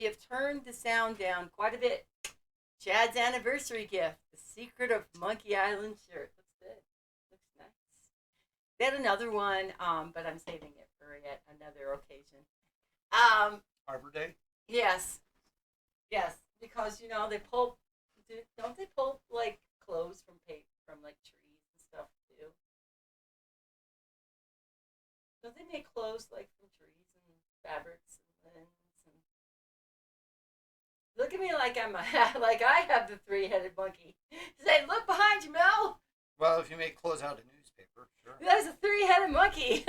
You've turned the sound down quite a bit. Chad's anniversary gift, the secret of Monkey Island shirt. Looks good. Looks nice. They had another one, but I'm saving it for yet another occasion. Um, Arbor Day? yes, yes, because they pull. Don't they pull like clothes from from like trees and stuff too? Don't they make clothes like from trees and fabrics and linens and look at me like I'm like I have the three-headed monkey. Say, look behind you, Mel. Well, if you make clothes out of newspaper, sure. That's a three-headed monkey.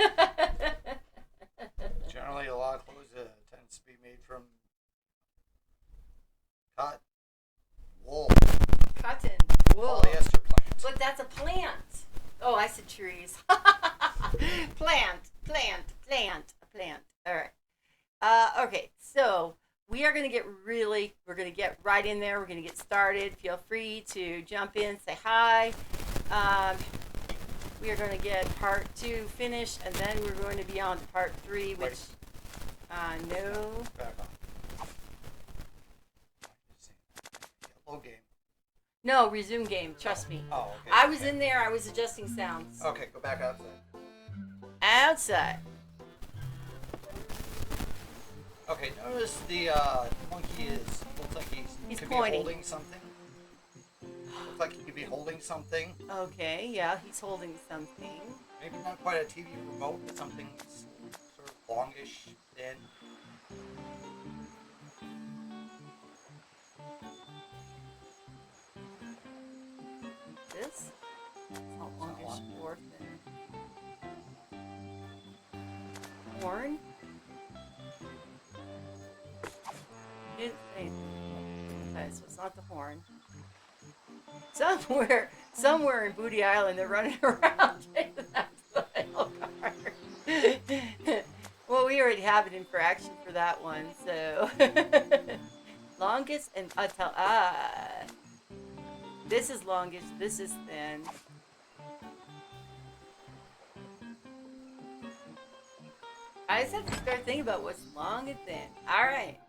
Generally, a lot of clothes tends to be made from cotton, wool, Cotton, wool. polyester plants. But that's a plant. Oh, I said trees. Plant. A plant. All right. Okay, so we're going to get right in there. We're going to get started. Feel free to jump in, say hi. We are going to get part 2 finished, and then we're going to be on to part 3, which, no. Back on. Yellow game. No, resume game, trust me. Oh, okay. I was in there, I was adjusting sounds. Okay, go back outside. Outside. Okay, notice the monkey looks like He's could pointing. be holding something. Looks like he could be holding something. Okay, yeah, he's holding something. Maybe not quite a TV remote, but something sort of longish, thin. This? It's not longish or thin. Horn? Didn't say anything. Okay, so it's not the horn. Somewhere in Booty Island, they're running around chasing that snail card. Well, we already have an infraction for that one, so longest and this is longest, this is thin. I just have to start thinking about what's long and thin. All right.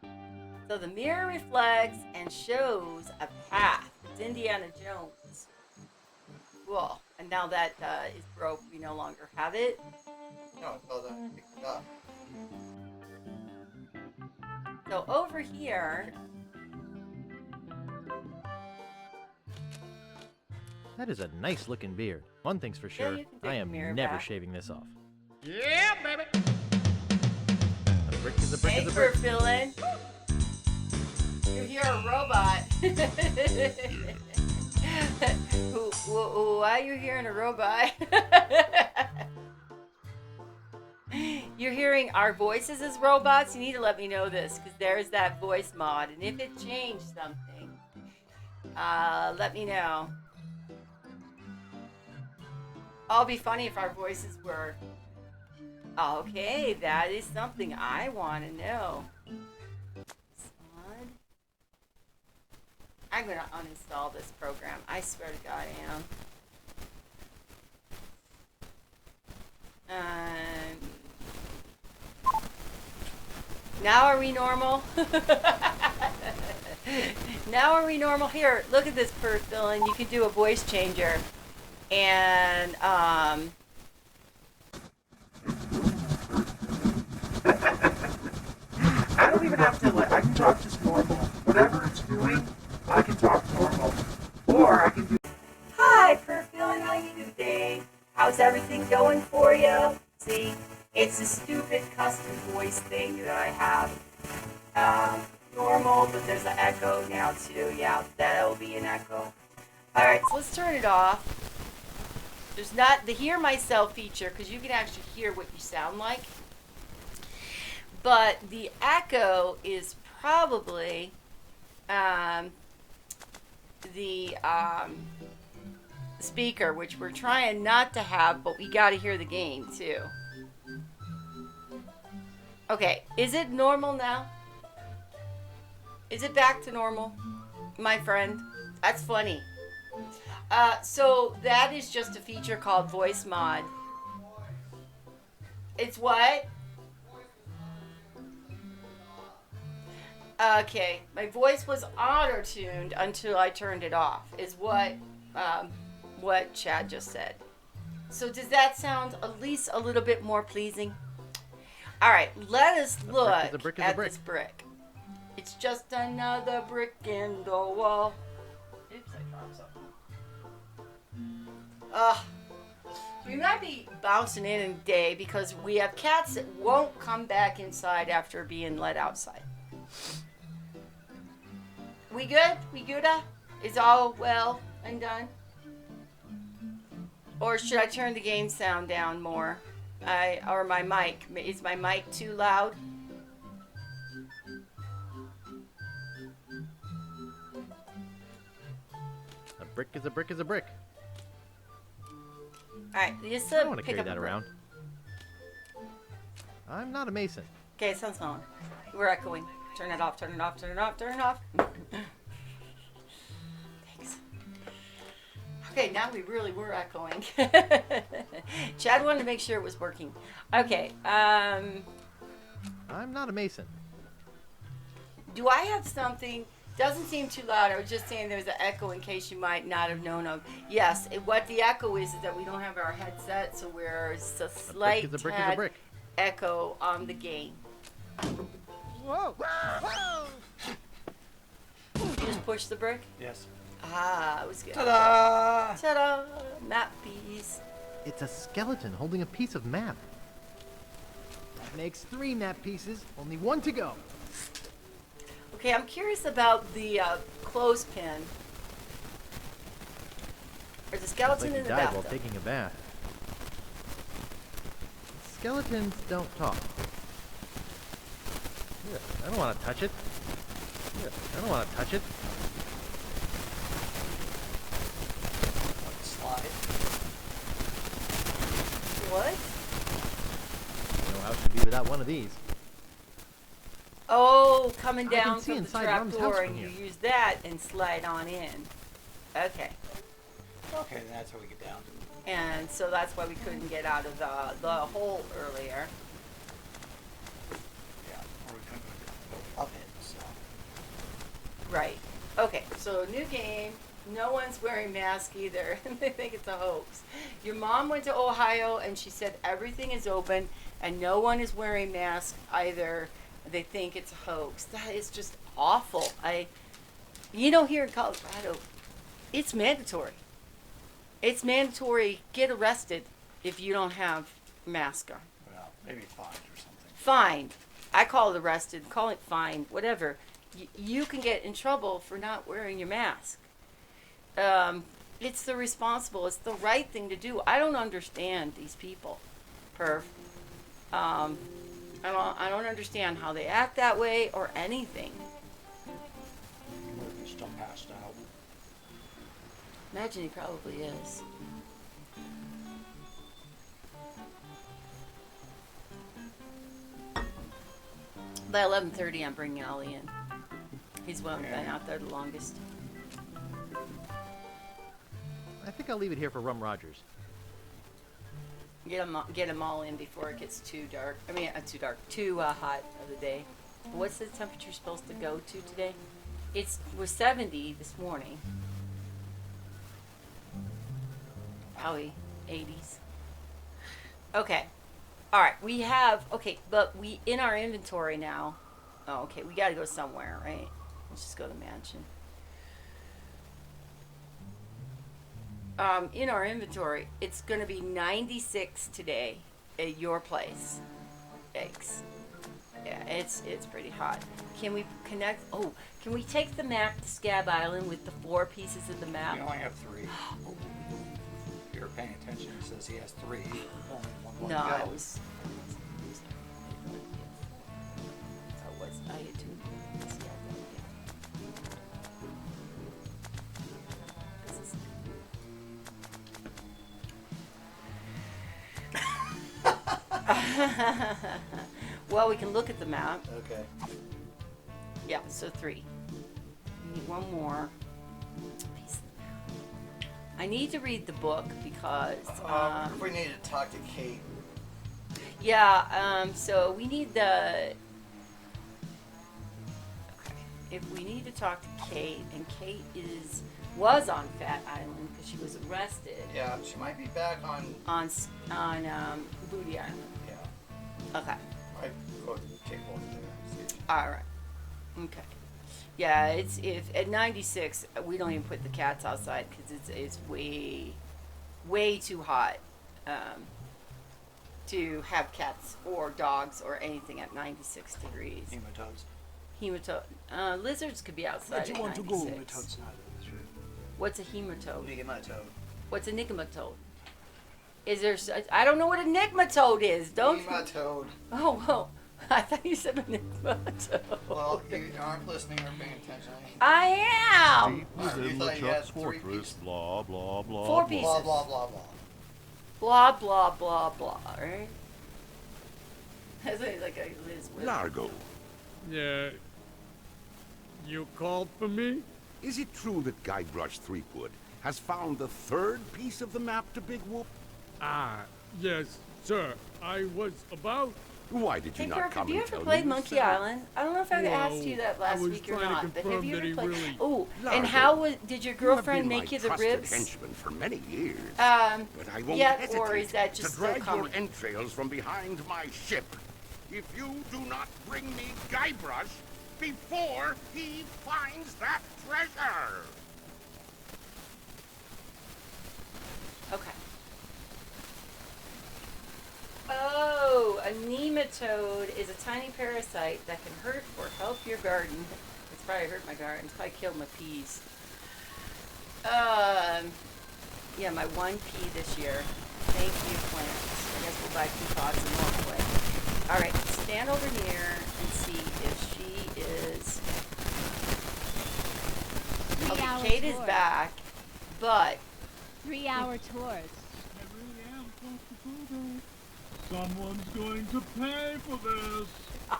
So the mirror reflects and shows a path. It's Indiana Jones. Cool. And now that is broke, we no longer have it. No, it's all done. Pick it up. So over here, That is a nice looking beard. One thing's for Yeah, sure, you can take I the am mirror never back. shaving this off. Yeah, baby. A brick is a brick hey, is a brick. Villain. You hear a robot. Why are you hearing a robot? You're hearing our voices as robots? You need to let me know this, because there's that voice mod, and if it changed something, let me know. It'll be funny if our voices were... Okay, that is something I want to know. I'm going to uninstall this program. I swear to God I am. Now are we normal? Now are we normal? Here, look at this perf villain. You can do a voice changer. And, I don't even have to, I can talk just normal. Whatever it's doing, I can talk normal. Or I can do... hi, perf villain. How you doing? How's everything going for you? See, it's a stupid custom voice thing that I have. Normal, but there's an echo now too. Yeah, that'll be an echo. Alright, so let's turn it off. There's not the hear myself feature, because you can actually hear what you sound like. But the echo is probably the speaker, which we're trying not to have, but we got to hear the game too. Okay, is it normal now? Is it back to normal, my friend? That's funny. So that is just a feature called Voice Mod. It's what? Okay, my voice was auto-tuned until I turned it off, is what Chad just said. So does that sound at least a little bit more pleasing? All right, let us look brick is a brick is a at brick. this brick. It's just another brick in the wall. Oops, I dropped something. We might be bouncing in a day because we have cats that won't come back inside after being let outside. We good? We gooda? Is all well and done? Or should I turn the game sound down more? Or my mic. Is my mic too loud? A brick is a brick is a brick. Alright, just I don't want to pick carry up that a brick. around. I'm not a mason. Okay, it sounds smaller. We're echoing. Turn it off, turn it off, turn it off, turn it off. Thanks. Okay, now we really were echoing. Chad wanted to make sure it was working. Okay, I'm not a mason. do I have something? Doesn't seem too loud. I was just saying there's an echo in case you might not have known of. Yes, what the echo is that we don't have our headset, so there's a slight A brick is a brick is a tad brick. echo on the game. Whoa! You just push the brick? Yes. Ah, it was good. Ta-da! Ta-da! Map piece. It's a skeleton holding a piece of map. That makes 3 map pieces, only 1 to go. Okay, I'm curious about the clothespin. There's a It's skeleton like in he the died while bathtub. taking a bath. Skeletons don't talk. Yeah, I don't want to touch it. Yeah, I don't want to touch it. Slide. What? I don't know how it should be without one of these. Oh, coming I can down see from the inside Rum's house trapdoor, from and you here. use that and slide on in. Okay, Okay, then that's how we get down. and so that's why we couldn't get out of the hole earlier. Yeah. Or we couldn't go up it, so. Right. Okay, so new game. No one's wearing masks either. They think it's a hoax. Your mom went to Ohio and she said everything is open and no one is wearing masks either. They think it's a hoax. That is just awful. Here in Colorado, it's mandatory. It's mandatory. Get arrested if you don't have a mask on. Well, maybe fined or something. Fined. I call it arrested. Call it fined. Whatever. You can get in trouble for not wearing your mask. It's the responsible. It's the right thing to do. I don't understand these people. Perf. I don't understand how they act that way or anything. He's still passed out. Imagine he probably is. By 11:30, I'm bringing Ollie in. He's been out there the longest. I think I'll leave it here for Rum Rogers. Get them all in before it gets too dark. I mean, too dark, too hot of the day. What's the temperature supposed to go to today? Was 70 this morning. Probably 80s. Okay. All right. But we in our inventory now. Oh, okay. We got to go somewhere, right? Let's just go to the mansion. In our inventory, it's going to be 96 today at your place. Yikes. Yeah, it's pretty hot. Can we connect? Oh, can we take the map to Scab Island with the 4 pieces of the map? We only have 3. If you're paying attention, it says he has 3. Only one No, to go. I was. I had 2. Well, we can look at the map. Okay. Yeah, so 3. We need one more piece of the map. I need to read the book because. If we need to talk to Kate. Yeah, so we need the. Okay. if we need to talk to Kate, and Kate was on Fat Island because she was arrested Yeah, she might be back on. on Booty Island. Yeah, Okay. I go to Kate over there. See. All right. Okay. Yeah, it's if at 96 we don't even put the cats outside because it's way too hot to have cats or dogs or anything at 96 degrees. Nematodes. Lizards could be outside at 96. Nematodes not in this room. What's a hematode? Nematode. What's a nigmatode? Is there? I don't know what a nigmatode is. Don't. Nematode. Oh well, I thought you said a nigmatode. Well, you aren't listening or paying attention. I am. Deep You within thought you had LeChuck's three fortress, pieces. blah, blah, blah. Four blah. pieces. Blah blah blah blah. Blah blah blah blah. Right? That's like a Liz Whip. Largo, Yeah. You called for me? Is it true that Guybrush Threepwood has found the third piece of the map to Big Whoop? Ah, yes, sir. I was about. Why did you Hey, not Parker, come have you and ever tell played me Monkey yourself? Island? I don't know if I Whoa, asked you that I last was week or trying to not, but have confirm you that ever he played? really- Oh, Largo, and how did your You have girlfriend been make my you the trusted ribs? henchman for many years. Um, But I won't yeah, hesitate or is that just to still drag your coming? entrails from behind my ship if you do not bring me Guybrush before he finds that treasure. Okay. Oh, a nematode is a tiny parasite that can hurt or help your garden. It's probably hurt my garden. It's probably killed my peas. Yeah, my one pea this year. Thank you, plants. I guess we'll buy 2 pots and walk away. All right, stand over here and see if she is. 3-hour Okay, Kate is tour. back, but 3-hour tours. I really am supposed to go there. Someone's going to pay for this.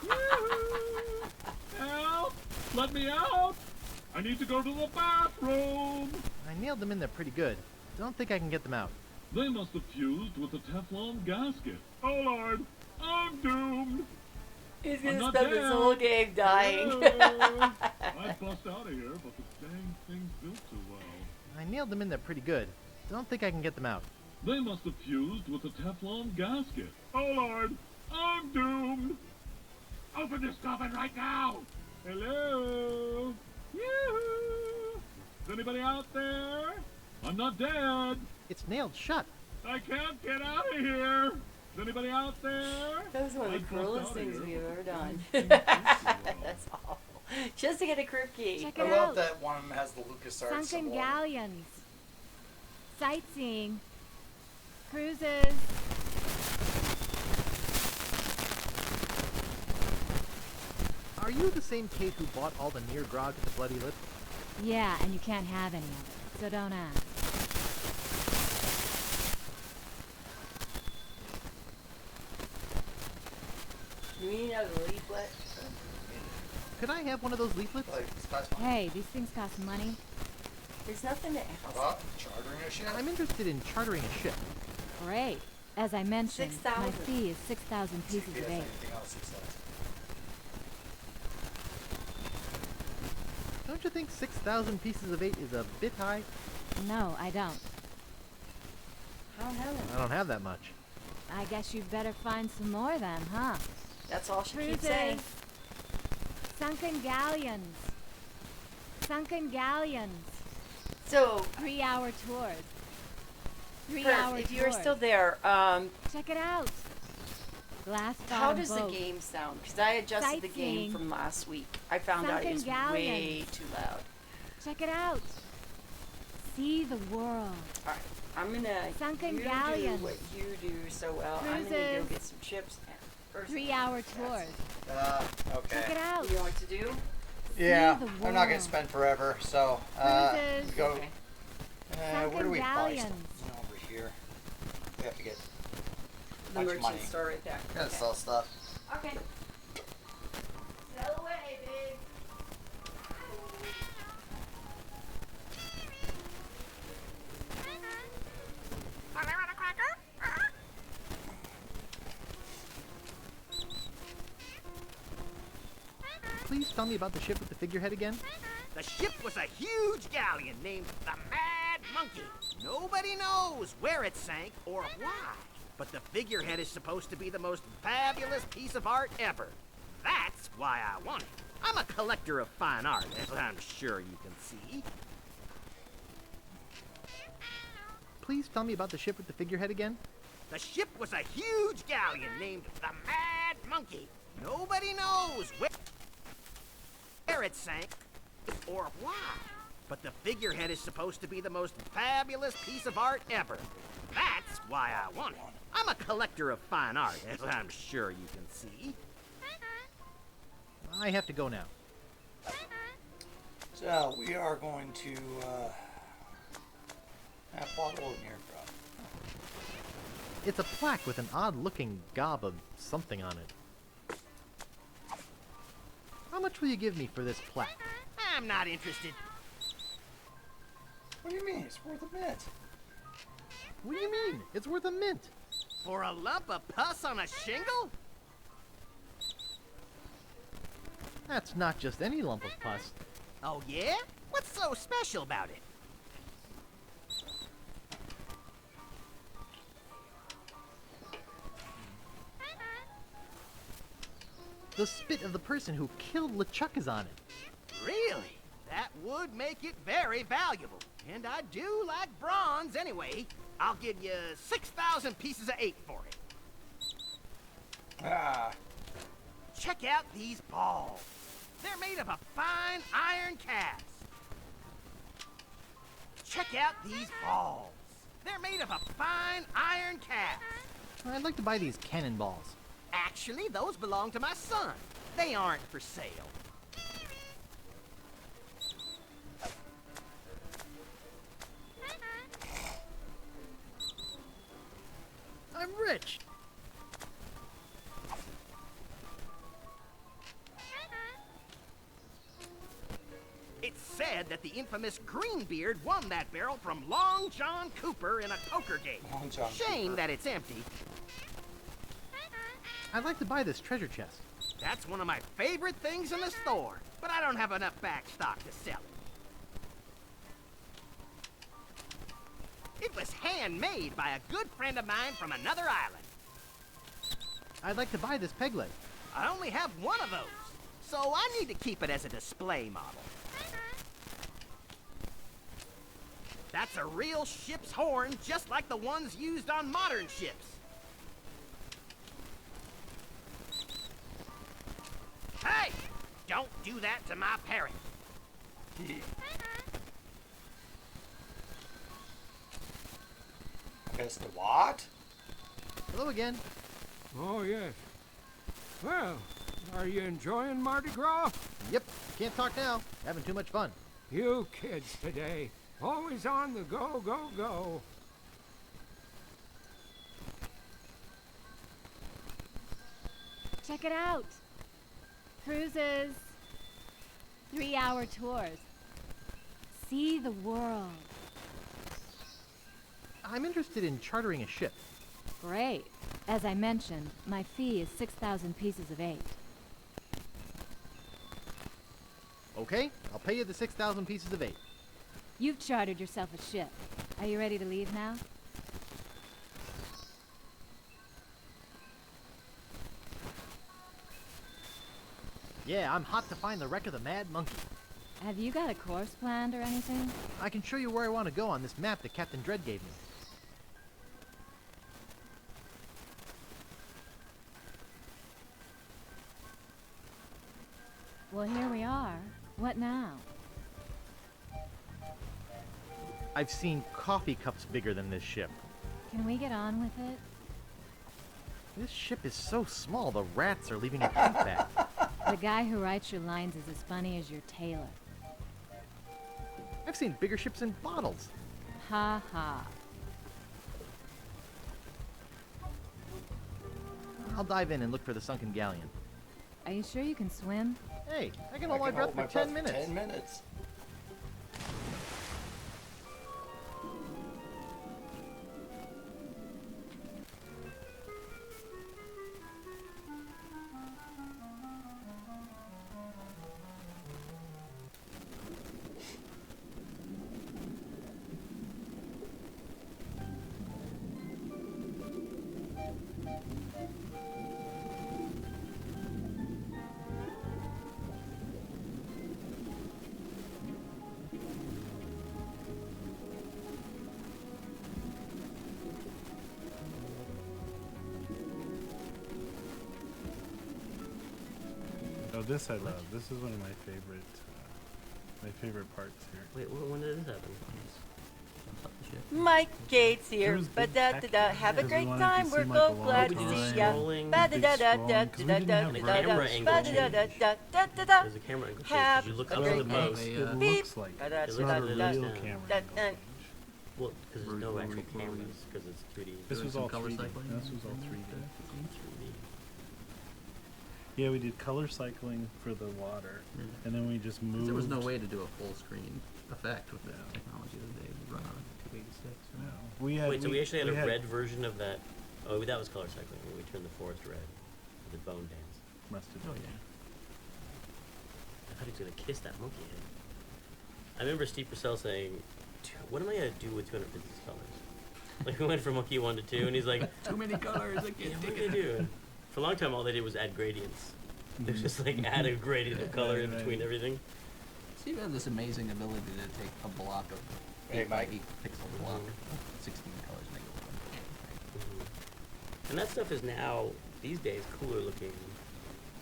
Woo-hoo. Help! Let me out! I need to go to the bathroom. I nailed them in there pretty good. Don't think I can get them out. They must have fused with the Teflon gasket. Oh Lord, I'm doomed. he's I'm gonna not spend this dead. whole game dying. Hello. I'd bust out of here, but the dang thing's built too well. I nailed them in there pretty good. Don't think I can get them out. They must have fused with the Teflon gasket. Oh Lord, I'm doomed. Open this coffin right now. Hello. Yoo-hoo. Is anybody out there? I'm not dead. It's nailed shut. I can't get out of here. Is anybody out there? That was one of the I'd bust cruelest out of things here, we've but ever the done. dang thing's built too well. That's awful. Just to get a crypt key. Check I it love out. that one of them has the LucasArts Sunken symbol. galleons. Sightseeing. Cruises. Are you the same Kate who bought all the near grog at the Bloody Lip? Yeah, and you can't have any of it, so don't ask. You mean a leaflet? Could I have one of those leaflets? Like, it's fast one. Hey, these things cost money. There's nothing to How ask. about chartering a ship? I'm interested in chartering a ship. Great. As I mentioned, my 6,000. fee is 6,000 pieces If he of has eight. anything else, he says. Don't you think 6,000 pieces of 8 is a bit high? No, I don't. I don't have I it. don't have that much. I guess you'd better find some more then, huh? That's all she keeps Cruises. saying. Sunken galleons. Sunken galleons. So, 3-hour tours. Perf, 3-hour if tours. you're still there, Check it out. Glass how bottom does the boat. game sound? Because I adjusted the game Sightseeing. from last week. I found out Sunken it's way galleons. too loud. Check it out. See the world. All right, I'm gonna. Sunken you galleons. do what you do so well. I'm gonna go Cruises. get some chips. And 3-hour tours. Okay. Check it out. You know what to do? Yeah, the I'm not gonna world. spend forever, so Cruises. go. Okay. Where do Sunken we buy galleons. stuff? Over here. We have to get. The Bunch of merchant money. store right there. Gotta Okay. sell stuff. Okay. Sell away, babe. Please tell me about the ship with the figurehead again? The ship was a huge galleon named the Mad Monkey. Nobody knows where it sank or why, but the figurehead is supposed to be the most fabulous piece of art ever. That's why I want it. I'm a collector of fine art, as I'm sure you can see. Please tell me about the ship with the figurehead again? The ship was a huge galleon named the Mad Monkey. Nobody knows where it sank or why, but the figurehead is supposed to be the most fabulous piece of art ever. That's why I want it. I'm a collector of fine art, as I'm sure you can see. I have to go now. So we are going to have bottle opener drop. It's a plaque with an odd-looking gob of something on it. How much will you give me for this plaque? I'm not interested. What do you mean? It's worth a mint. What do you mean? It's worth a mint. For a lump of pus on a shingle? That's not just any lump of pus. Oh yeah? What's so special about it? The spit of the person who killed LeChuck is on it. Really? That would make it very valuable. And I do like bronze anyway. I'll give you 6,000 pieces of 8 for it. Ah, Check out these balls. They're made of a fine iron cast. Check out these balls. They're made of a fine iron cast. I'd like to buy these cannonballs. Actually, those belong to my son. They aren't for sale. I'm rich. It's said that the infamous Greenbeard won that barrel from Long John Cooper in a poker game. Long John Shame Cooper. that it's empty. I'd like to buy this treasure chest. That's one of my favorite things in the store, but I don't have enough back stock to sell it. It was handmade by a good friend of mine from another island. I'd like to buy this peg leg. I only have one of those, so I need to keep it as a display model. That's a real ship's horn, just like the ones used on modern ships. Hey! Don't do that to my parrot. guess the what? Hello again. Oh, yes. Well, are you enjoying Mardi Gras? Yep, can't talk now. Having too much fun. You kids today, always on the go, go, go. Check it out. Cruises. 3-hour tours. See the world. I'm interested in chartering a ship. Great. As I mentioned, my fee is 6,000 pieces of 8. Okay, I'll pay you the 6,000 pieces of 8. You've chartered yourself a ship. Are you ready to leave now? Yeah, I'm hot to find the wreck of the Mad Monkey. Have you got a course planned or anything? I can show you where I want to go on this map that Captain Dread gave me. Well, here we are. What now? I've seen coffee cups bigger than this ship. Can we get on with it? This ship is so small, the rats are leaving a print back. The guy who writes your lines is as funny as your tailor. I've seen bigger ships in bottles. Ha ha. I'll dive in and look for the sunken galleon. Are you sure you can swim? Hey, I can I hold my can breath hold for my 10 breath for minutes. 10 minutes. this I love. This is one of my favorite parts here. Wait, when did this happen? Mike Gates here. It was Ba da da da. Have a because we great wanted to time. see We're Michael so glad to all the see time. ya. Scrolling. Ba da da da da Big scrolling, 'cause we da didn't da have da camera da angle ba da da da da da da da. There's a camera angle change. Have 'Cause you look a up to great the day. mouse. It Beep. looks like Ba da it. It's da not a da real da camera da angle. da. Well, because there's no actual cameras, because it's 2D. This was all 3D. This was all 3D. Yeah, we did color cycling for the water, and then we just moved. There was no way to do a full screen effect with the technology that they run on 286. No. We had. Wait, so we actually had we a red version of that. Oh, that was color cycling when we turned the forest red. The bone dance. Must have been. Oh yeah. I thought he was gonna kiss that monkey head. I remember Steve Purcell saying, "What am I gonna do with 256 colors?" Like we went from monkey 1 to 2, and he's like, Too many colors. I "Yeah, can't what take do they it. do?" For a long time, all they did was add gradients. They just like add a gradient of color in between everything. Steve had this amazing ability to take a block of Hey, 8 by Mike. 8 pixel block, 16 colors, make it look like And that stuff is now these days cooler looking.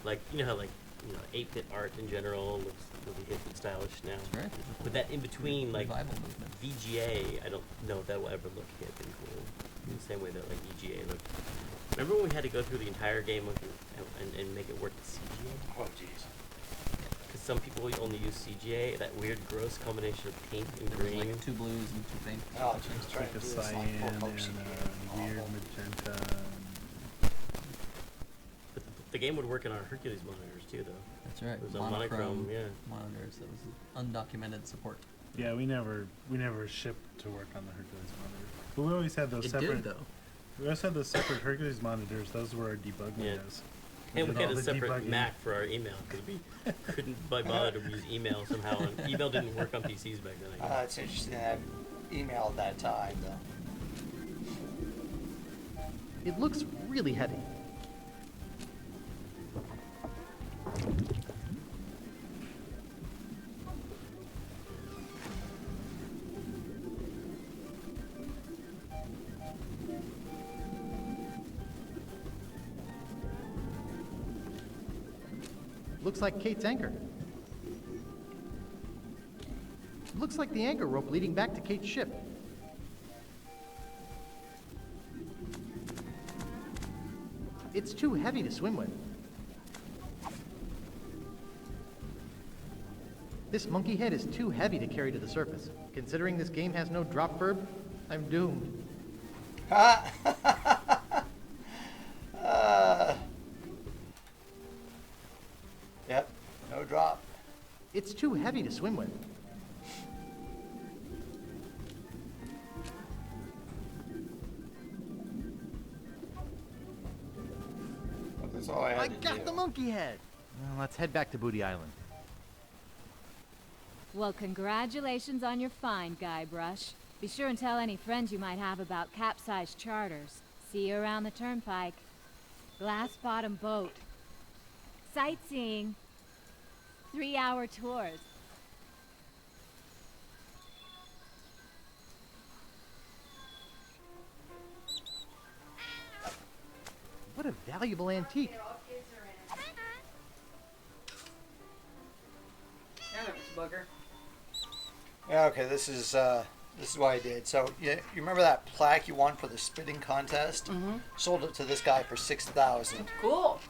Like you know how 8-bit art in general looks really hip and stylish now. That's right. But that in between like revival movement. VGA, I don't know if that will ever look hip and cool in the same way that like EGA looked. Remember when we had to go through the entire game and make it work with CGA? Oh, jeez. Because some people only use CGA, that weird gross combination of pink and There was green. like 2 blues and 2 pink. Oh, It's jeez, like trying to a do this on cyan full and post. a weird magenta. But the game would work on our Hercules monitors too, though. That's right. It was on monochrome, yeah. Monitors. That was undocumented support. Yeah, we never shipped to work on the Hercules monitor. But we always had those It separate. did though. We also had those separate Hercules monitors. Those were our debug Yeah. windows. And we did had all a the separate debugging. Mac for our email because we couldn't bother to use email somehow. And email didn't work on PCs back then. I guess. It's interesting that email at that time, though. It looks really heavy. Looks like Kate's anchor. Looks like the anchor rope leading back to Kate's ship. It's too heavy to swim with. This monkey head is too heavy to carry to the surface. Considering this game has no drop verb, I'm doomed. Yep, no drop. It's too heavy to swim with. That's all I had I to got do. the monkey head. Well, let's head back to Booty Island. Well, congratulations on your find, Guybrush. Be sure and tell any friends you might have about capsized charters. See you around the turnpike. Glass bottom boat. Sightseeing. 3-hour tours. What a valuable antique. Yeah, okay, this is what I did. So you remember that plaque you won for the spitting contest? Mm-hmm. Sold it to this guy for $6,000. Cool.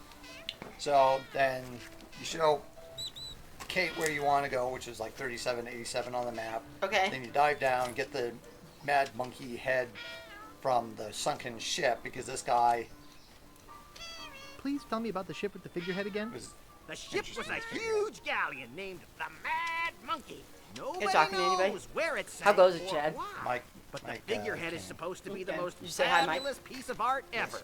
So then you show Kate where you want to go, which is like 3787 on the map. Okay. Then you dive down, get the mad monkey head from the sunken ship because this guy Please tell me about the ship with the figurehead again. was. The ship was a huge galleon named the Mad Monkey. Nobody talking to anybody? knows where it sank How goes it, or Chad? why. Mike, But Mike, the figurehead is came. supposed to be the Okay. most Did you say hi, Mike? fabulous piece of art ever.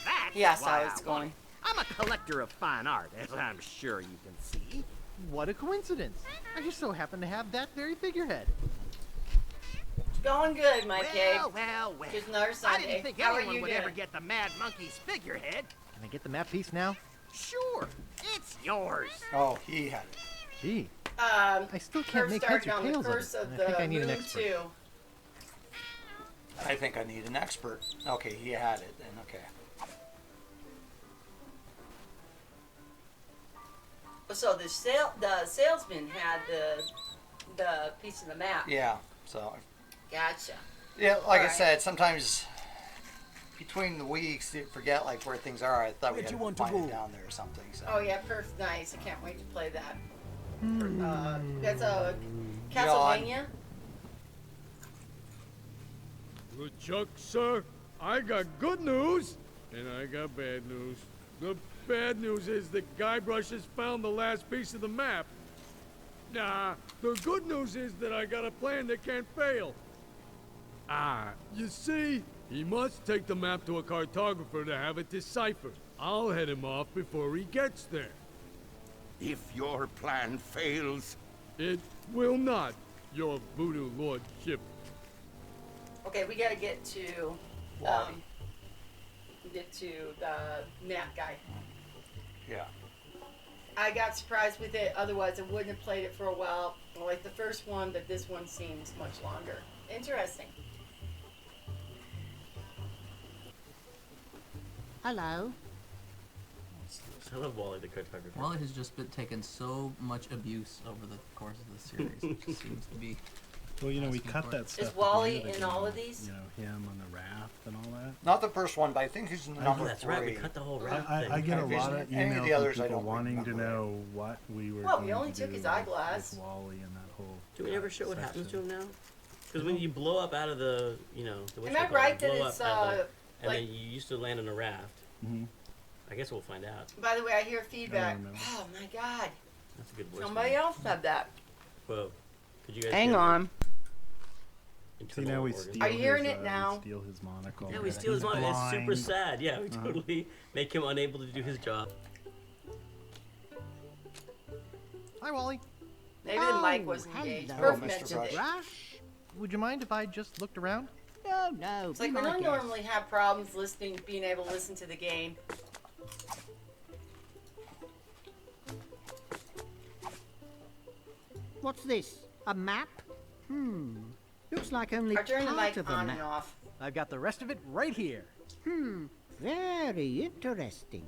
That's Yeah, I saw why how it's I want going. it. I'm a collector of fine art, as I'm sure you can see. What a coincidence. I just so happen to have that very figurehead. It's going good, Mike Well. Here's another I Sunday. didn't think How are anyone you would doing? ever get the Mad Monkey's figurehead. Can I get the map piece now? Sure, it's yours. Oh, he had it. Gee, I still can't make heads or on the tails of curse it. of and I think the I need an moon expert. too. I think I need an expert. Okay, he had it then. Okay. So the salesman had the piece of the map. Yeah. So. Gotcha. Yeah, like I Alright. said, sometimes between the weeks you forget like where things are. I thought we Where'd had you to want to find it go? down there or something. So. Oh yeah, perfect. Nice. I can't wait to play that. That's a Yawn. Castlevania. LeChuck, sir, I got good news, and I got bad news. The bad news is that Guybrush has found the last piece of the map. Nah, the good news is that I got a plan that can't fail. You see, he must take the map to a cartographer to have it deciphered. I'll head him off before he gets there. If your plan fails, It will not, your voodoo lordship. Okay, we gotta get to the map guy. Yeah. I got surprised with it. Otherwise, I wouldn't have played it for a while. I like the first one, but this one seems much longer. Interesting. Hello. I love Wally the cartographer. Wally has just been taking so much abuse over the course of the series. It just seems to be. Well, you know, we asking cut for that it. stuff. Is at the Wally end of the in all game, of these? You know, him on the raft and all that. Not the first one, but I think he's number that's 3. right. We cut the whole raft thing. I get a lot of Any of the emails others from I people don't wanting to remember. know what we were Well, going we only to took do his with- eyeglass. with Wally and that whole. Do we ever show what happens to section. him now? Because when you blow up out of the, you know, the Am I right that it's and like? then you used to land on a raft. Mm-hmm. I guess we'll find out. By the way, I hear feedback. remember. Oh my God! That's a good voice. Somebody else said that. Whoa. Could you guys Hang hear the on. See, internal now we organs? steal Are you hearing his, it now? We steal his monocle. Yeah, we steal his He's money. It's super blind. sad. Yeah, we totally make him unable to do his job. Hi, Wally. Maybe the mic wasn't engaged. Perf mentioned it. Would you mind if I just looked around? No, no. It's like we don't normally have problems being able to listen to the game. What's this? A map? Looks like only I turn the part mic of a on map. and off. I've got the rest of it right here. Very interesting.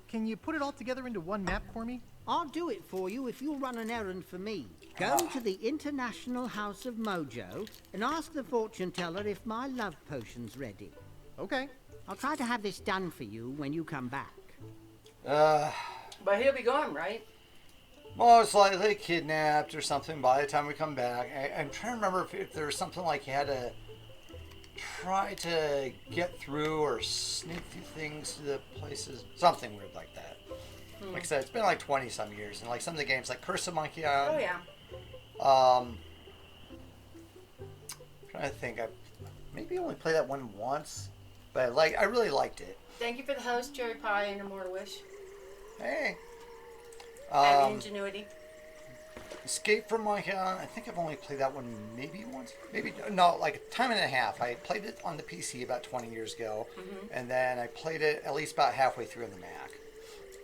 Can you put it all together into one map for me? I'll do it for you if you'll run an errand for me. Go to the International House of Mojo and ask the fortune teller if my love potion's ready. Okay. I'll try to have this done for you when you come back. But he'll be gone, right? Most likely kidnapped or something by the time we come back. I'm trying to remember if there was something like you had to try to get through or sneak through things to the places. Something weird like that. Like I said, it's been like 20 some years. And like some of the games like Curse of Monkey Island. Oh yeah. Trying to think. I maybe only played that one once. But I really liked it. Thank you for the host, Cherry Pie and Immortal Wish. Hey. And Ingenuity. Escape from Monkey Island. I think I've only played that one maybe once. Maybe no, like a time and a half. I played it on the PC about 20 years ago, and then I played it at least about halfway through on the Mac.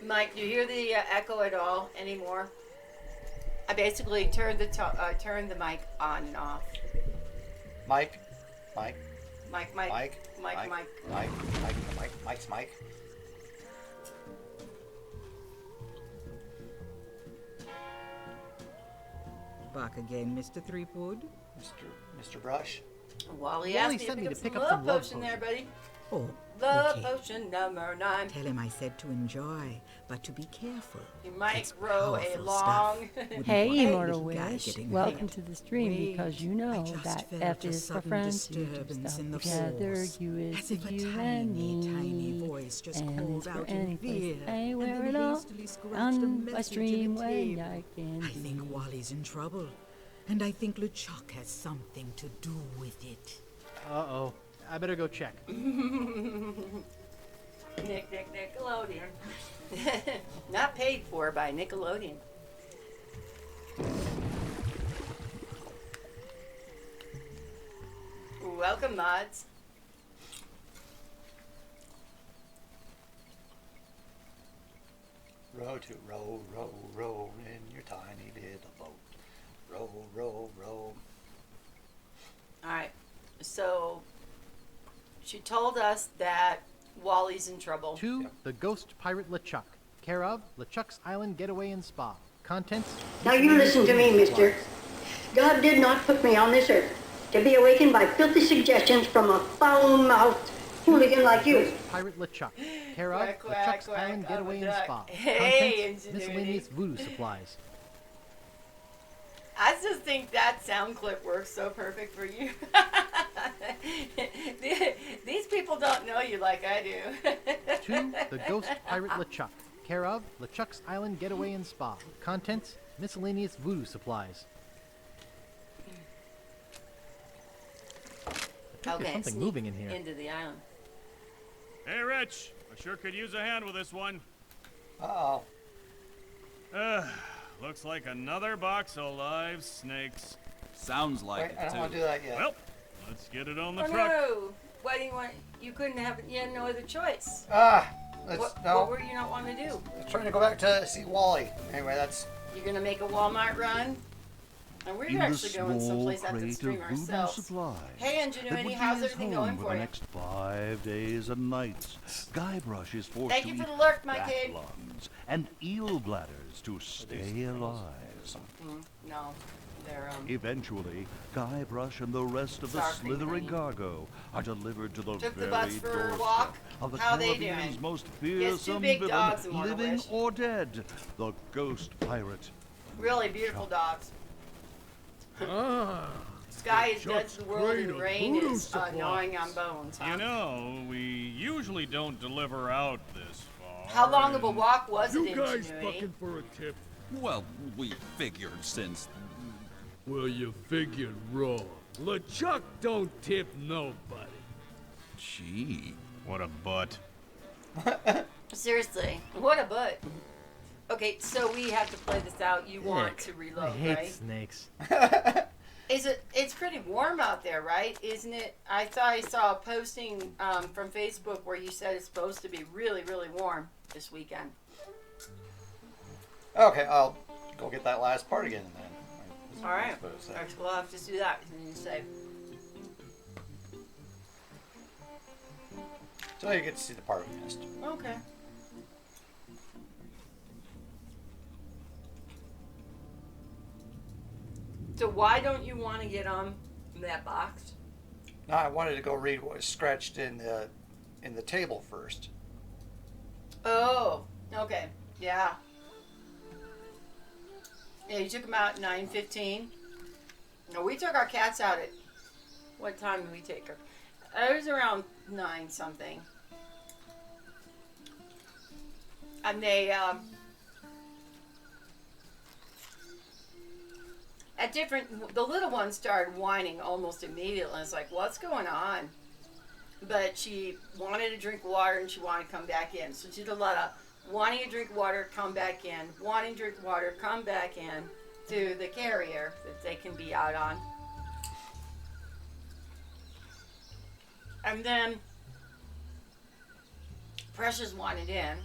Mike, do you hear the echo at all anymore? I basically turned the mic on and off. Mike. Back again, Mr. Threepwood. Mr. Brush. Wally Wally asked me sent to me pick to up pick some up some love love potion there, buddy. Oh, Love okay. potion number 9. Tell him I said to enjoy, but to be careful. You might It's grow a powerful long. stuff. Wouldn't Hey, want a Immortal little guy Wish, getting welcome hurt. to the stream Wait, because you I know just that felt F a is for sudden friends, you do disturbance stuff in the together, force, U is as for if a you tiny, and me, tiny voice just and called it's for out in any place, fear, anywhere and at then all, hastily scratched a on my message stream in the when tape. I can I think Wally's in trouble, and I think LeChuck has something to do with it. Uh-oh. I better go check. Nickelodeon. Not paid for by Nickelodeon. Welcome, mods. Row to row, row, row in your tiny little boat. Row, row, row. Alright, so she told us that Wally's in trouble. To the ghost pirate LeChuck. care of LeChuck's Island Getaway and Spa. Contents. Now you listen to me, mister. God did not put me on this earth to be awakened by filthy suggestions from a foul-mouthed hooligan like you. Pirate LeChuck, care of Quack, quack, LeChuck's quack, Island I'm Getaway a and duck. Spa. Hey, Contents, ingenuity. miscellaneous voodoo supplies. I just think that sound clip works so perfect for you. These people don't know you like I do. 2. The Ghost Pirate LeChuck, care of LeChuck's Island Getaway and Spa. Contents, miscellaneous voodoo supplies. I think there's something sneak moving in here. into the island. Hey, Rich. I sure could use a hand with this one. Uh-oh. Looks like another box of live snakes. Sounds like Wait, I don't want to do that yet. Well, let's get it on the Oh truck. no! Why do you want? You couldn't have. You had no other choice. What were you not wanting to do? I'm trying to go back to see Wally. Anyway, that's... You're gonna make a Walmart run, and we're actually going someplace after the stream ourselves. Hey, Ingenuity, how's everything going for the you? next 5 days and nights. Guybrush is forced Thank to you eat for the lurk, my bat kid. lungs and eel bladders to stay alive. No, they're Eventually, Guybrush and the rest of the Sorry, slithering honey. cargo are delivered to the Took the very butts for a doorstep walk. of the How they Caribbean's doing? most Yes, two fearsome big villain, dogs and one living wish. or dead, the Ghost Pirate. really beautiful dogs. Ah. Sky is dead Chuck's to the world, and Cradle rain voodoo is supplies. gnawing on bones. Huh? You know, we usually don't deliver out this far. How long of a walk was You it, guys Ingenuity? fucking for a tip. Well, we figured since... Well, you figured wrong. LeChuck don't tip nobody. Gee. What a butt. Seriously, what a butt. Okay, so we have to play this out. You want to I reload, hate right? snakes. It's pretty warm out there, right? Isn't it? I thought I saw a posting from Facebook where you said it's supposed to be really, really warm this weekend. Okay, I'll go get that last part again then. All right. We'll have to do that. And you say, So you get to see the part we missed. okay. So why don't you want to get on that box? No, I wanted to go read what was scratched in the table first. Oh, okay. Yeah. Yeah, you took them out at 9:15. No, we took our cats out at... What time did we take her? It was around 9 something. And they, at different... The little one started whining almost immediately. I was like, what's going on? But she wanted to drink water and she wanted to come back in. So she did a lot of wanting to drink water, come back in, wanting to drink water, come back in to the carrier that they can be out on. And then Precious wanted in.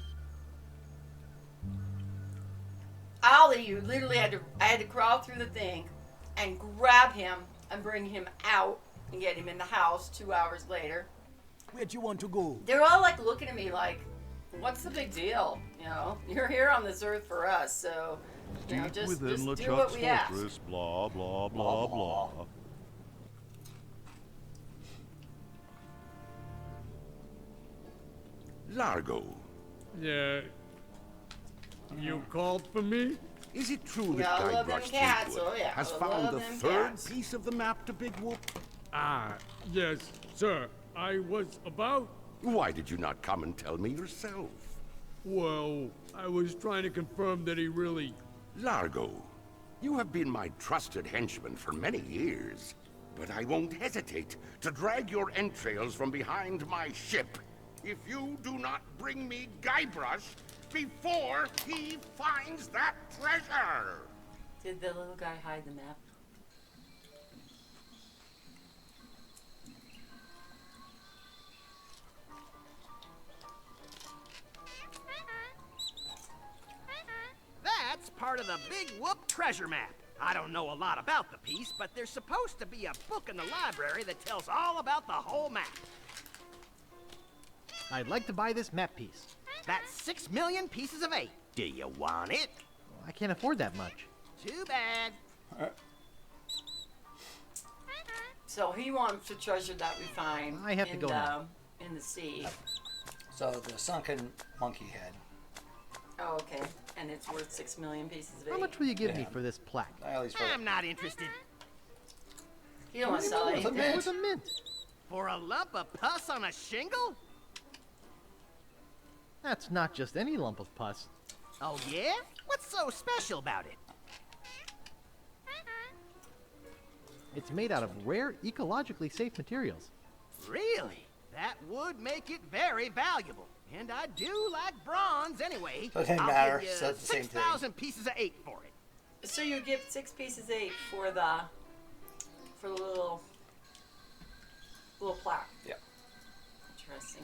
Ollie, you literally I had to crawl through the thing and grab him and bring him out and get him in the house 2 hours later. Where'd you want to go? They're all like looking at me like, what's the big deal? You know, you're here on this earth for us, so, you know, Deep just within do what LeChuck's we ask. fortress, blah, blah, blah, blah. Largo. Yeah. You called for me? Is it true Yeah, I that love them Guybrush cats, Threepwood oh yeah, has I found love the them third cats. piece of the map to Big Whoop? Ah, yes, sir. I was about... Why did you not come and tell me yourself? Well, I was trying to confirm that he really... Largo, you have been my trusted henchman for many years, but I won't hesitate to drag your entrails from behind my ship if you do not bring me Guybrush before he finds that treasure! Did the little guy hide the map? That's part of the Big Whoop treasure map. I don't know a lot about the piece, but there's supposed to be a book in the library that tells all about the whole map. I'd like to buy this map piece. That's 6 million pieces of 8. Do you want it? I can't afford that much. Too bad. So he wants the treasure that we find I have to in go now. in the sea. So the sunken monkey head. Oh, okay. And it's worth 6 million pieces of 8. How much will you give me for this plaque? At least for I'm not interested. You don't want to sell With a anything. mint. With a mint. For a lump of pus on a shingle? That's not just any lump of pus. Oh, yeah? What's so special about it? It's made out of rare, ecologically safe materials. Really? That would make it very valuable. And I do like bronze anyway. So it didn't I'll matter, give you so it's the same thing. 6,000 pieces of 8 for it. So you give 6 pieces 8 for the little plaque. Yeah. Interesting.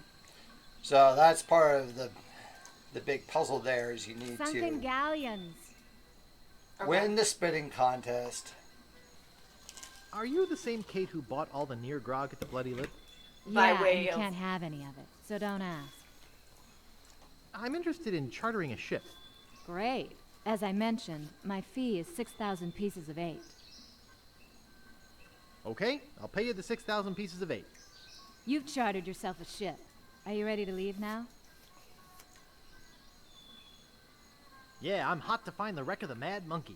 So that's part of the big puzzle there is you need Sunken to galleons. win the spitting contest. Are you the same Kate who bought all the near grog at the Bloody Lip? By Yeah, way and you of- can't have any of it, so don't ask. I'm interested in chartering a ship. Great. As I mentioned, my fee is 6,000 pieces of 8. Okay, I'll pay you the 6,000 pieces of 8. You've chartered yourself a ship. Are you ready to leave now? Yeah, I'm hot to find the wreck of the Mad Monkey.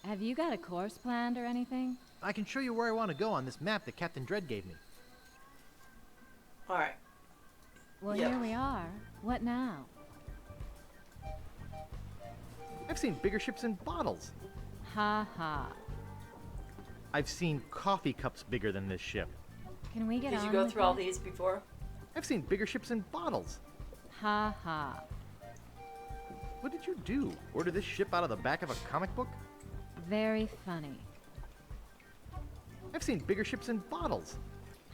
Have you got a course planned or anything? I can show you where I want to go on this map that Captain Dredd gave me. All right. Well, Yep. here we are. What now? I've seen bigger ships in bottles. Ha ha. I've seen coffee cups bigger than this ship. Can we get Did on you go with through all it? these before? I've seen bigger ships in bottles. Ha ha. What did you do? Order this ship out of the back of a comic book? Very funny. I've seen bigger ships in bottles.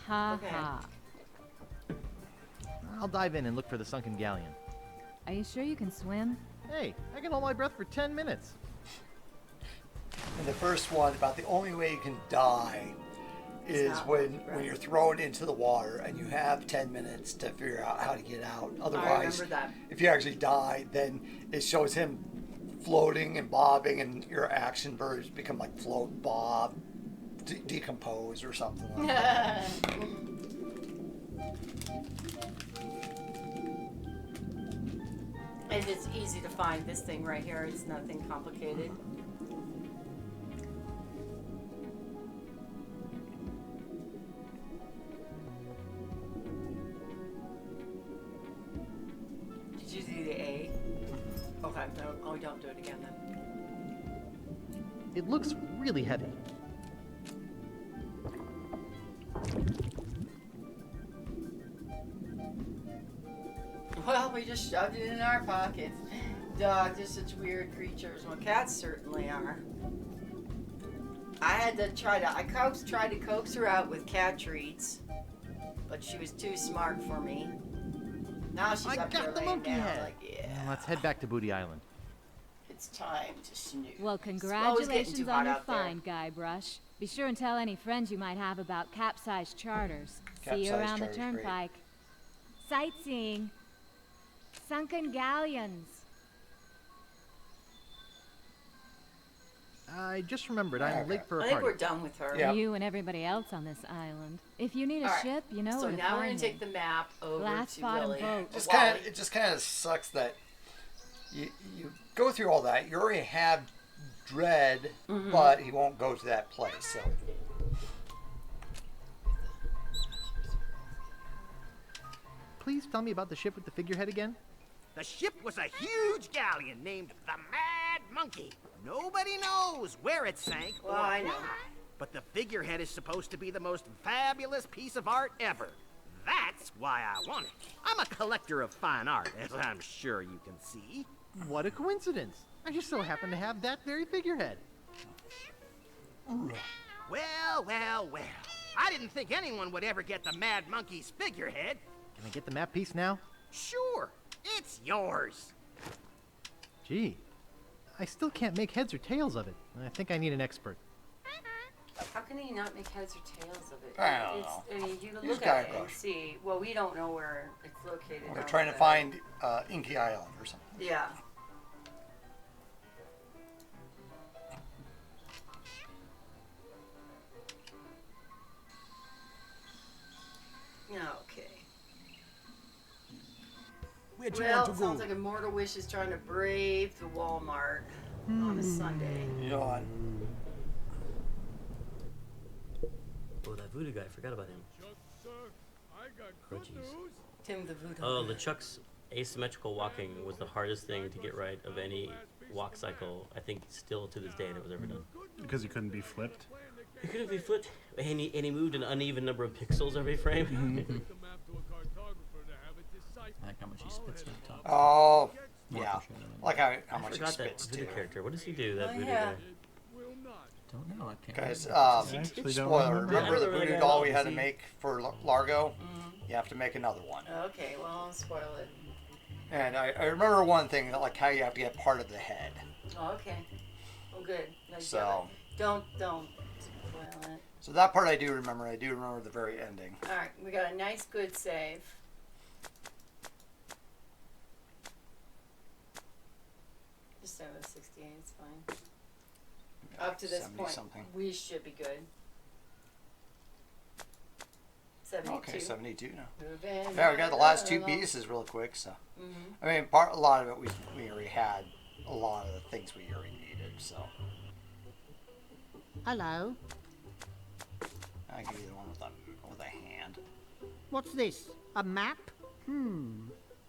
Ha Okay. ha. I'll dive in and look for the sunken galleon. Are you sure you can swim? Hey, I can hold my breath for 10 minutes. And the first one about the only way you can die is not when right. you're thrown into the water and you have 10 minutes to figure out how to get out. Otherwise, remember that. if you actually die, then it shows him floating and bobbing, and your action verbs become like float, bob, decompose, or something like that. And it's easy to find this thing right here. It's nothing complicated. Did you do the A? Okay, no, oh, don't do it again then. It looks really heavy. Well, we just shoved it in our pockets. Dogs are such weird creatures. Well, cats certainly are. I had to tried to coax her out with cat treats, but she was too smart for me. Now she's I up here got the laying monkey down head. like, yeah, Let's head back to Booty Island. it's time to snooze. Well, It's getting congratulations too on hot your out there. find, Guybrush. Be sure and tell any friends you might have about capsized charters. See you Capsized around the charter's great. turnpike. Sightseeing. Sunken galleons. I just remembered I'm late for a I think party. we're done with her. Yeah. You and everybody else on this island. If you need a All right. ship, you know So where to now we're find gonna me. take the map over Glass to bottom Willie. boat. It just kind of sucks that you go through all that. You already have Dread, but he won't go to that place. So Please tell me about the ship with the figurehead again. The ship was a huge galleon named the Mad Monkey. Nobody knows where it sank Well, or I know. why. But the figurehead is supposed to be the most fabulous piece of art ever. That's why I want it. I'm a collector of fine art, as I'm sure you can see. What a coincidence. I just so happen to have that very figurehead. Well, well, well. I didn't think anyone would ever get the Mad Monkey's figurehead. Can I get the map piece now? Sure, it's yours. Gee, I still can't make heads or tails of it. I think I need an expert. How can he not make heads or tails of it? I don't know. I mean, you can Use look at it Guybrush. and see. Well, we don't know where it's located. They're on trying to the- find Inky Island or something. Yeah. Okay. Where do you Well, want it to sounds go? like Immortal Wish is trying to brave the Walmart on a Sunday. Yawn. Oh, that voodoo guy. I forgot about him. Oh, jeez. Tim the Voodoo. Oh, LeChuck's asymmetrical walking was the hardest thing to get right of any walk cycle, I think, still to this day that was ever done. Because he couldn't be flipped. He couldn't be flipped, and he moved an uneven number of pixels every frame. Like how much he spits to the top. Oh, More yeah. for sure. Like how I much he forgot that spits voodoo too. character. What does he do, that Oh, voodoo yeah. guy? Don't know. I can't. Guys, remember. actually don't spoiler. remember. Remember the Yeah, I voodoo remember doll that we guy. had to See? make for Largo? You have to make another one. Okay, well, I'll spoil it. And I remember one thing, like how you have to get part of the head. Oh, okay. Oh, good. No, you So- got it. Don't spoil it. So that part I do remember. I do remember the very ending. All right, we got a nice, good save. Just over 68, it's fine. Up to this 70 point, something. we should be good. 72. Okay, 72 now. Moving Yeah, we got the last two along. pieces real quick. So, Mhm. I mean, a lot of it we already had. A lot of the things we already needed. So Hello. I give you the one with a hand. What's this? A map?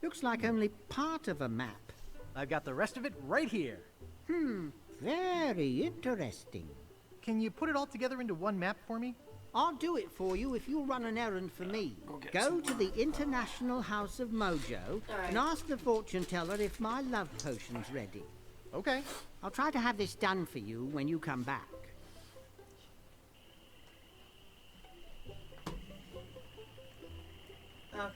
Looks like only part of a map. I've got the rest of it right here. Very interesting. Can you put it all together into one map for me? I'll do it for you if you'll run an errand for me. get Go some to the International House of Mojo Alright. and ask the fortune teller if my love potion's ready. Okay. I'll try to have this done for you when you come back. Okay.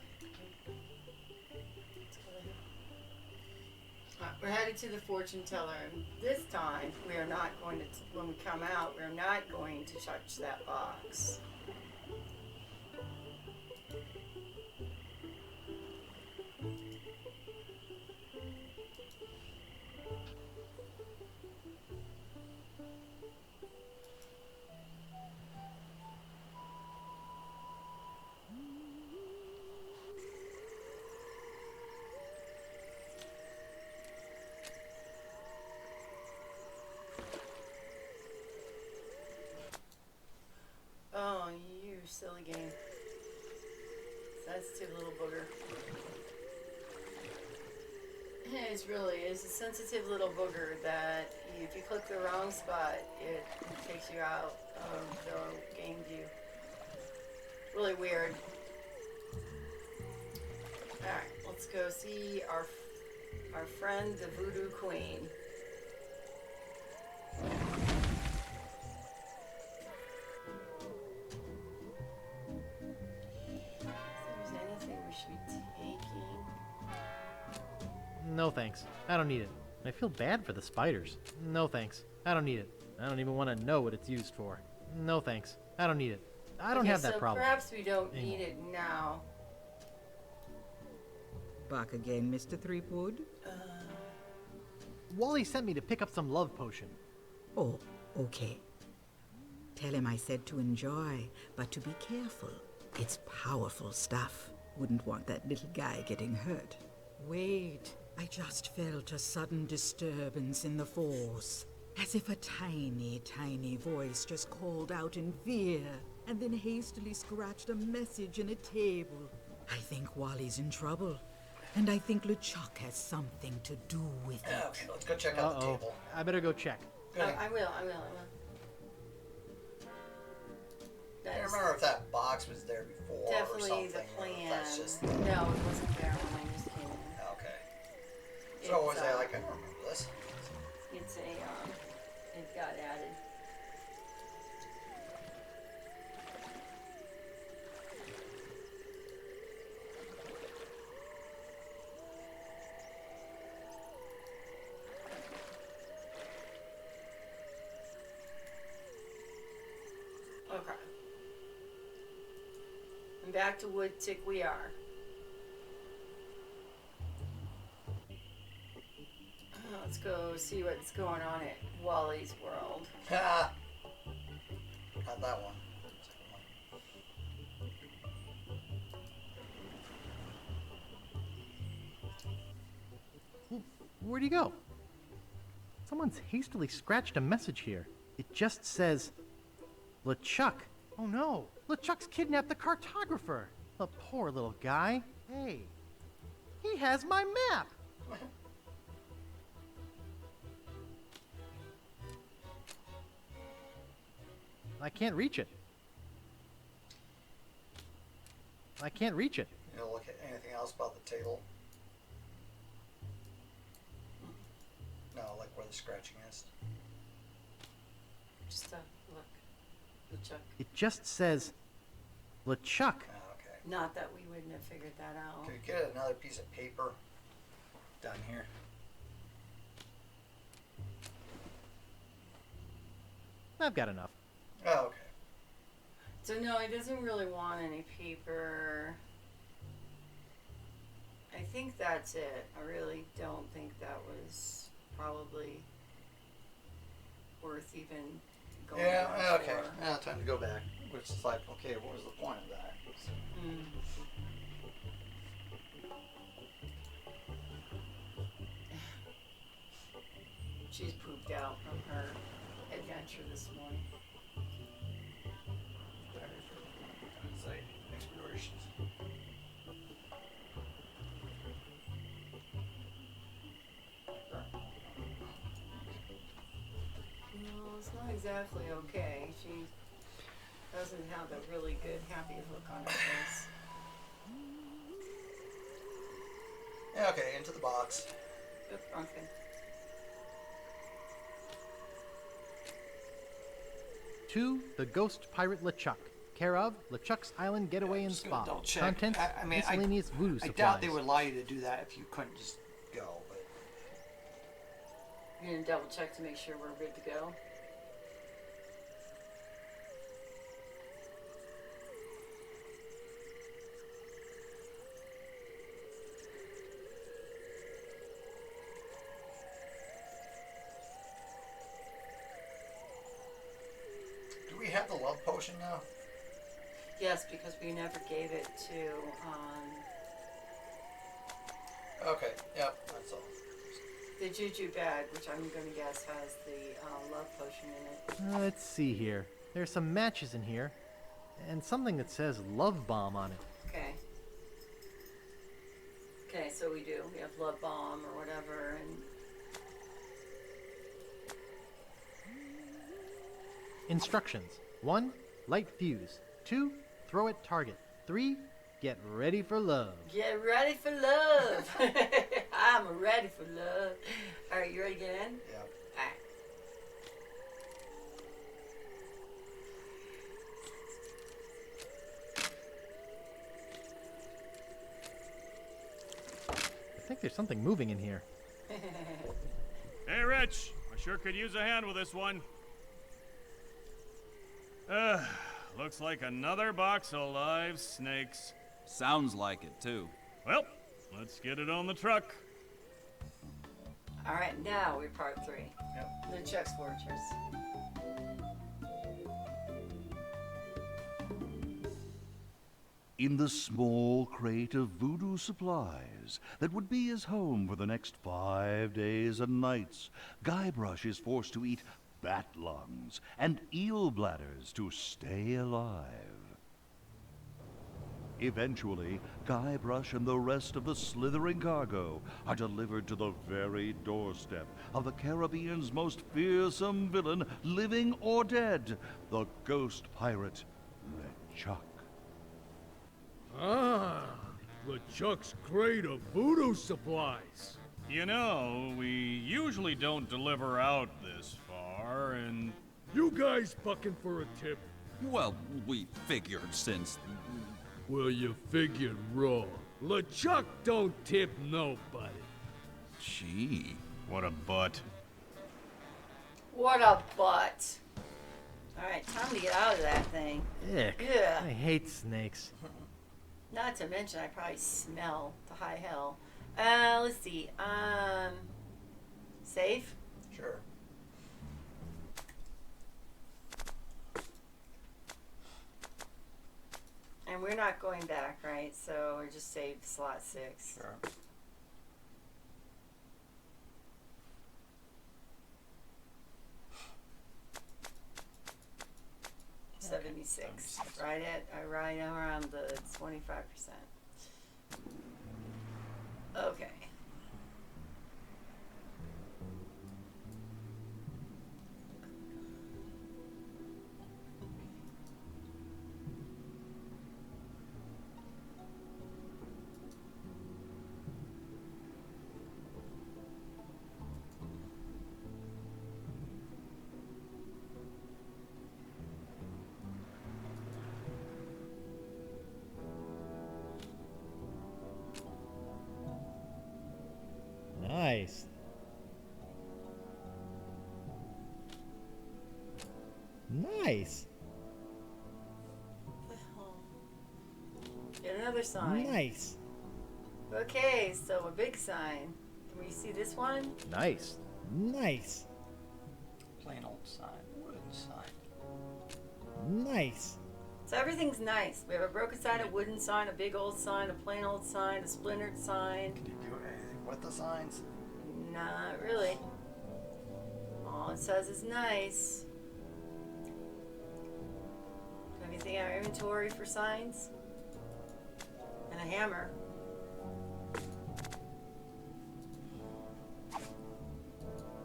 We're headed to the fortune teller, and this time we are not going to, when we come out, we're not going to touch that box. Oh, you silly game. Sensitive little booger. It's a sensitive little booger that if you click the wrong spot, it takes you out of the game view. Really weird. Alright, let's go see our friend, the Voodoo Queen. If there's anything we should be taking. No thanks. I don't need it. I feel bad for the spiders. No thanks. I don't need it. I don't even want to know what it's used for. No thanks. I don't need it. I don't Okay, have that so problem. perhaps we don't Anymore. need it now. Back again, Mr. Threepwood? Wally sent me to pick up some love potion. Oh, okay. Tell him I said to enjoy, but to be careful. It's powerful stuff. Wouldn't want that little guy getting hurt. Wait, I just felt a sudden disturbance in the force. As if a tiny, tiny voice just called out in fear and then hastily scratched a message in a table. I think Wally's in trouble. And I think LeChuck has something to do with it. Okay, let's go check out the Uh-oh. table. I better go check. I will. I don't remember if that box was there before Definitely or the something. Or if plan. that's just No, it wasn't there when I just came in. okay. So was It's, I like I remember this? It's it got added. And back to Woodtick we are. Let's go see what's going on at Wally's World. Ha! Not that one. Where'd he go? Someone's hastily scratched a message here. It just says, LeChuck. Oh no, LeChuck's kidnapped the cartographer. The poor little guy. Hey, he has my map. I can't reach it. I can't reach it. You know, look at anything else about the table? No, like where the scratching is. Just look. LeChuck. It just says, LeChuck. Oh, okay. Not that we wouldn't have figured that out. Could we get another piece of paper down here? I've got enough. Oh, okay. So no, he doesn't really want any paper. I think that's it. I really don't think that was probably worth even going back okay. for. Now time to go back. Which is like, okay, what was the point of that? So, She's pooped out from her adventure this morning. it's like explorations. No, it's not exactly okay. She doesn't have a really good happy look on her face. Yeah, okay, into the box. Yep, okay. To the Ghost Pirate LeChuck, care of LeChuck's Island Getaway and Spa. Double check. Contents: I mean, miscellaneous voodoo I supplies. doubt they would allow you to do that if you couldn't just go. But You're gonna double check to make sure we're good to go. do we have the love potion now? Yes, because we never gave it to, Okay, yep, that's all. the Juju bag, which I'm gonna guess has the love potion in it. Let's see here. There's some matches in here, and something that says Love Bomb on it. Okay. Okay, so we do. We have love bomb or whatever, and Instructions: 1. Light fuse. 2. Throw at target. 3. Get ready for love. get ready for love. I'm ready for love. All right, you ready to get in? Yeah. All right. I think there's something moving in here. Hey, Rich. I sure could use a hand with this one. Looks like another box of live snakes. Sounds like it, too. Well, let's get it on the truck. All right, now we're part 3. Yep. The Chuck's Fortress. In the small crate of voodoo supplies that would be his home for the next 5 days and nights, Guybrush is forced to eat bat lungs and eel bladders to stay alive. Eventually, Guybrush and the rest of the slithering cargo are delivered to the very doorstep of the Caribbean's most fearsome villain, living or dead, the ghost pirate, LeChuck. Ah, LeChuck's crate of voodoo supplies. You know, we usually don't deliver out this far, and... You guys bucking for a tip? Well, we figured since... Well, you figured wrong. LeChuck don't tip nobody. Gee. What a butt. What a butt. All right, time to get out of that thing. Ick. Yeah. I hate snakes. Not to mention, I probably smell to high hell. Let's see. Save? Sure. And we're not going back, right? So we're just save slot 6. Sure. Okay. 76. Right around the 25%. Okay. Nice. Nice. Get another sign. Nice. Okay, so a big sign. Can we see this one? Nice. Nice. Plain old sign, wooden sign. Nice. So everything's nice. We have a broken sign, a wooden sign, a big old sign, a plain old sign, a splintered sign. Can you do anything with the signs? Not really. All it says is nice. Do you have anything in our inventory for signs? And a hammer.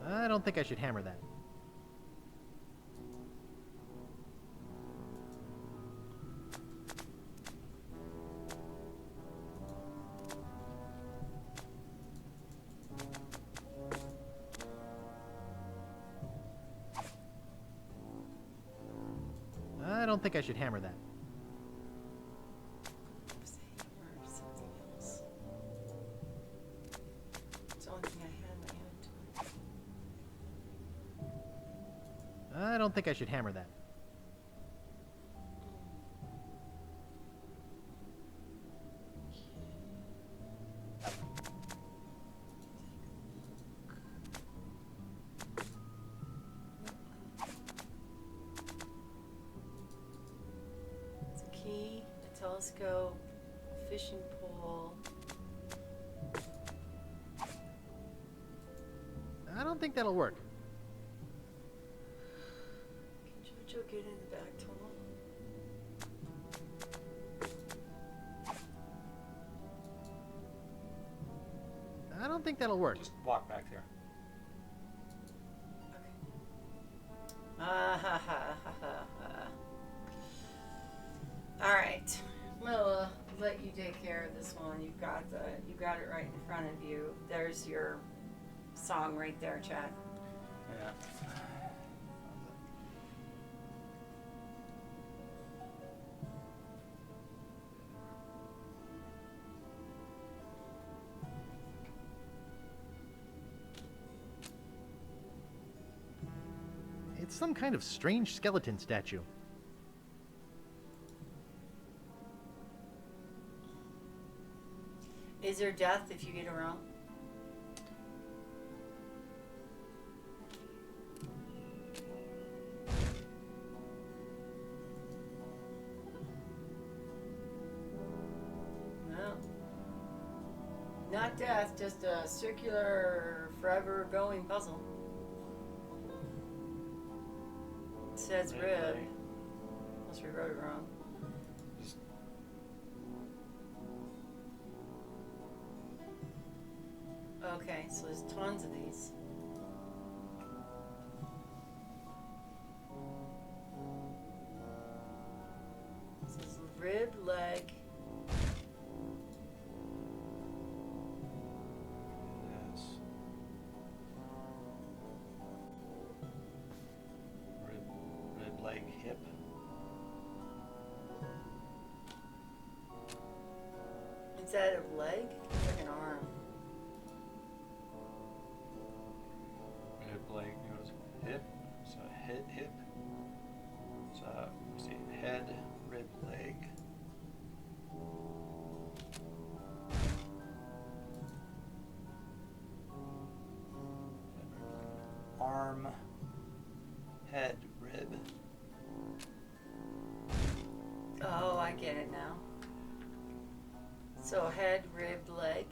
I don't think I should hammer that. I don't think I should hammer that. It's the only thing I had in my inventory. I don't think I should hammer that. It's a key, a telescope, a fishing pole. I don't think that'll work. Can Jojo get in the back tunnel? I don't think that'll work. Just walk back there. Ah ha ha ha ha ha. All right, we'll let you take care of this one. You got it right in front of you. There's your song right there, Chad. Yeah. It's some kind of strange skeleton statue. Is there death if you get it wrong? No. Not death, just a circular, forever going puzzle. It says rib. Unless we wrote it wrong. Okay, so there's tons of these. This is rib, leg. Yes. Rib, leg, hip. Is that a leg? It's like an arm. Rib, leg, goes hip. So hip. So let's see, head, rib, leg. I get it now. So head, rib, leg.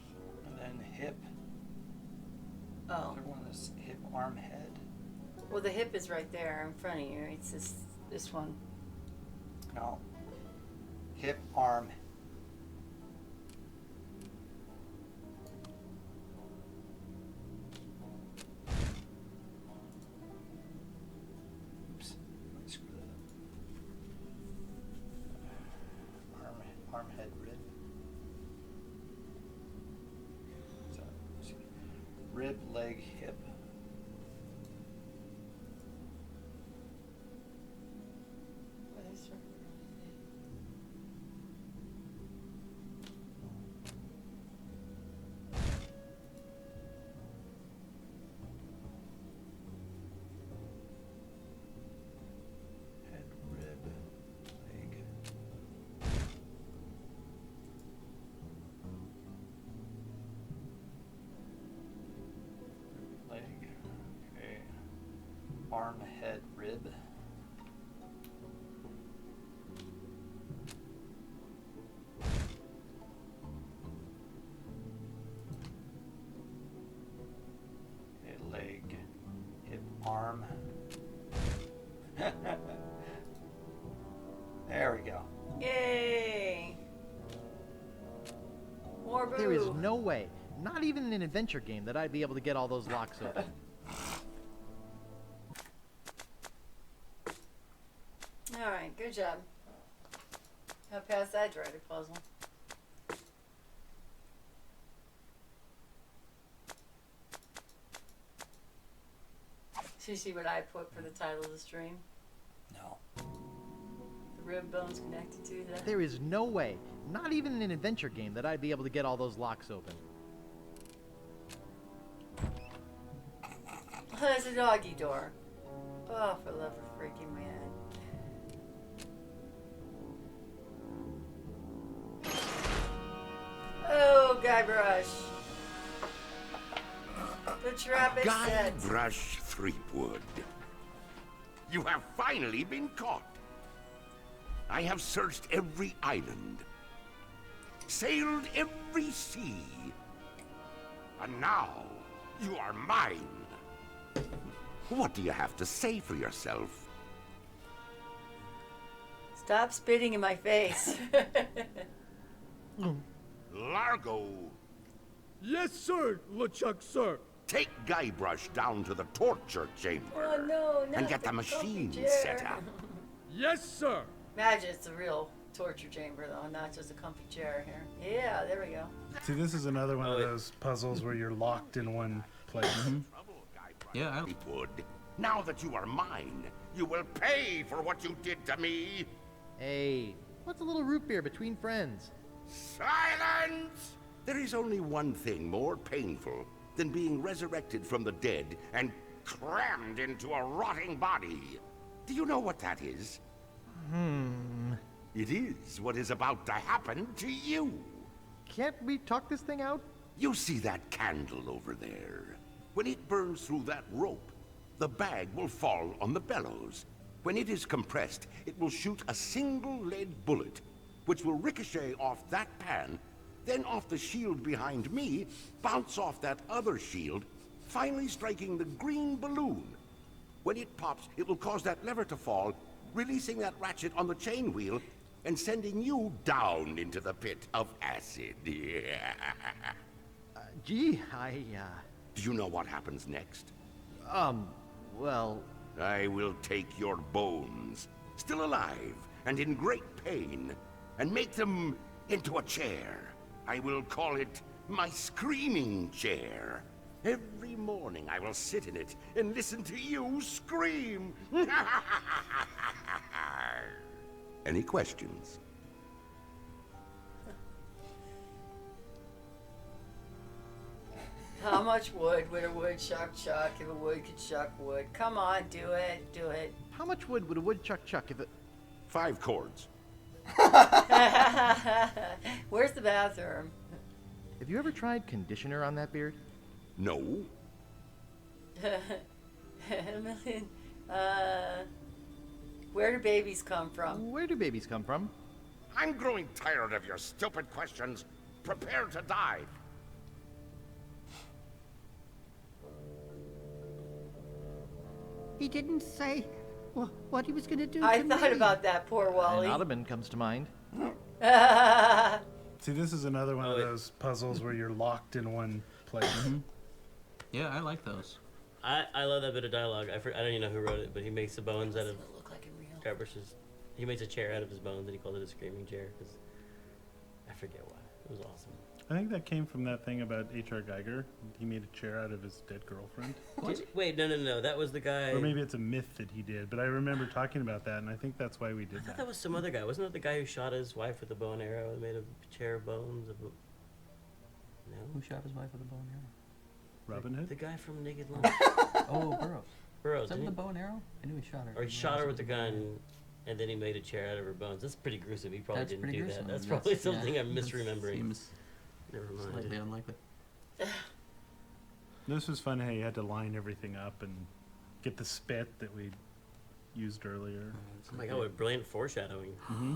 And then hip. Oh. Other one is hip, arm, head. Well, the hip is right there in front of you. It's this one. No. Hip, arm. Oops. Might screw that up. Arm, head, rib. So, let's see. Rib, leg, hip. Arm, head, rib. Okay, leg, hip, arm. There we go. Yay! More boo. There is no way, not even in an adventure game, that I'd be able to get all those locks open. Alright, good job. How past that dreaded puzzle. Did you see what I put for the title of the stream? No. The rib bone's connected to that. There is no way, not even in an adventure game, that I'd be able to get all those locks open. Oh, there's a doggy door. Oh, for love of freaking man. Oh, Guybrush. The trap is set. Guybrush Threepwood. You have finally been caught. I have searched every island, sailed every sea, and now you are mine. What do you have to say for yourself? Stop spitting in my face. Largo. Yes, sir, LeChuck, sir. Take Guybrush down to the torture chamber. Oh, no, not and get the the machine comfy set chair. up. Yes, sir. Imagine it's a real torture chamber, though, not just a comfy chair here. Yeah, there we go. See, this is another one of those puzzles where you're locked in one place. Yeah, Threepwood. Now that you are mine, you will pay for what you did to me. Hey, what's a little root beer between friends? Silence! There is only one thing more painful than being resurrected from the dead and crammed into a rotting body. Do you know what that is? It is what is about to happen to you. Can't we talk this thing out? You see that candle over there? When it burns through that rope, the bag will fall on the bellows. When it is compressed, it will shoot a single lead bullet, which will ricochet off that pan, then off the shield behind me, bounce off that other shield, finally striking the green balloon. When it pops, it will cause that lever to fall, releasing that ratchet on the chain wheel, and sending you down into the pit of acid. Gee, Do you know what happens next? Well... I will take your bones, still alive and in great pain, and make them into a chair. I will call it my screaming chair. Every morning I will sit in it and listen to you scream. Any questions? How much wood would a woodchuck chuck if a wood could chuck wood? Come on, do it, do it. How much wood would a woodchuck chuck if it... 5 chords. Where's the bathroom? Have you ever tried conditioner on that beard? No. Where do babies come from? Where do babies come from? I'm growing tired of your stupid questions. Prepare to dive. He didn't say what he was going to do I to thought me. about that, poor Wally. An ottoman comes to mind. See, this is another one of those puzzles where you're locked in one place. Yeah, I like those. I love that bit of dialogue. I don't even know who wrote it, but he makes the bones out of Guybrush's. He makes a chair out of his bones, and he called it a screaming chair. Cause I forget why. It was awesome. I think that came from that thing about H.R. Geiger. He made a chair out of his dead girlfriend. Wait, no. That was the guy. Or maybe it's a myth that he did, but I remember talking about that, and I think that's why we did I thought that. that was some other guy. Wasn't that the guy who shot his wife with a bow and arrow and made a chair of bones? No. Who shot his wife with a bow and arrow? Robin Hood? The guy from Naked Lunch. Oh, Burroughs. Burroughs. Is that didn't with the he? bow and arrow? I knew he shot her. Or he shot her with a gun, and then he made a chair out of her bones. That's pretty gruesome. He probably That's didn't pretty do gruesome. that. That's probably something yeah, I'm misremembering. Seems Never mind. slightly unlikely. This was fun how you had to line everything up and get the spit that we used earlier. Oh my god, what brilliant foreshadowing. Mm-hmm.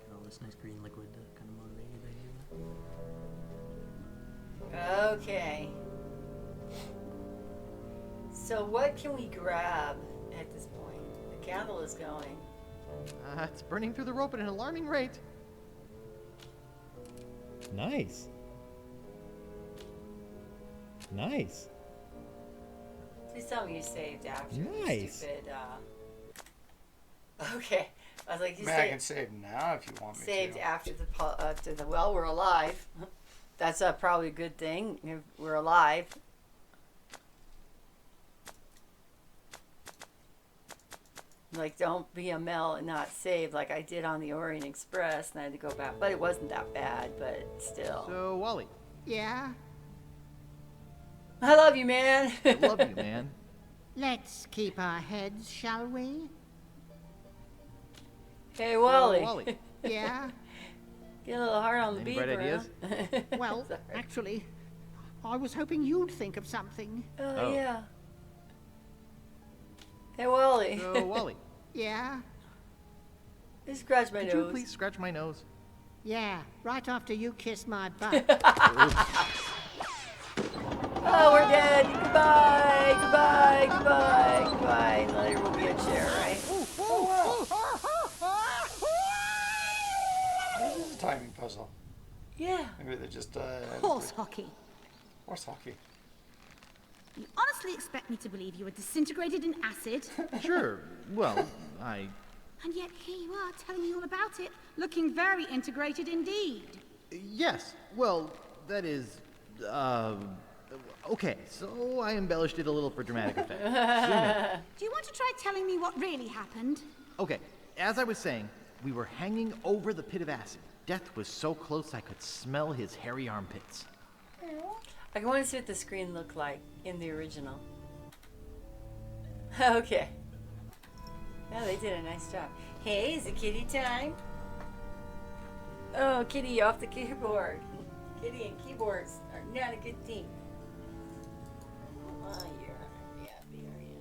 Got all this nice green liquid to kind of motivate you, baby. Okay. So what can we grab at this point? The candle is going. It's burning through the rope at an alarming rate. Nice. Nice. Please tell me you saved after. Nice. Stupid, Okay. I was like, you I can save now if you want me saved to. after the well, we're alive. That's probably a good thing. If we're alive. Like, don't be a Mel and not save like I did on the Orient Express, and I had to go back. But it wasn't that bad, but still. So, Wally. Yeah? I love you, man. I love you, man. Let's keep our heads, shall we? Hey, Wally. Wally. Yeah? Get a little hard on the Any beaver. bright ideas? Huh? Well, actually, I was hoping you'd think of something. Oh, yeah. Hey, Wally. So, Wally. Yeah? Just scratch my Could nose. you please scratch my nose? Yeah, right after you kiss my butt. Oh, we're dead. Goodbye. Goodbye. Goodbye. Goodbye. Now there will be a chair, right? This is a timing puzzle. Yeah. Maybe they just Horse hockey. Horse hockey. You honestly expect me to believe you were disintegrated in acid? Sure. Well, I... And yet here you are telling me all about it, looking very integrated indeed. Yes. Well, that is... Okay, so I embellished it a little for dramatic effect. Do you want to try telling me what really happened? Okay, as I was saying, we were hanging over the pit of acid. Death was so close I could smell his hairy armpits. I want to see what the screen looked like in the original. Okay. Yeah, they did a nice job. Hey, is it kitty time? Oh, kitty off the keyboard. Kitty and keyboards are not a good thing. Oh, you're happy, are you?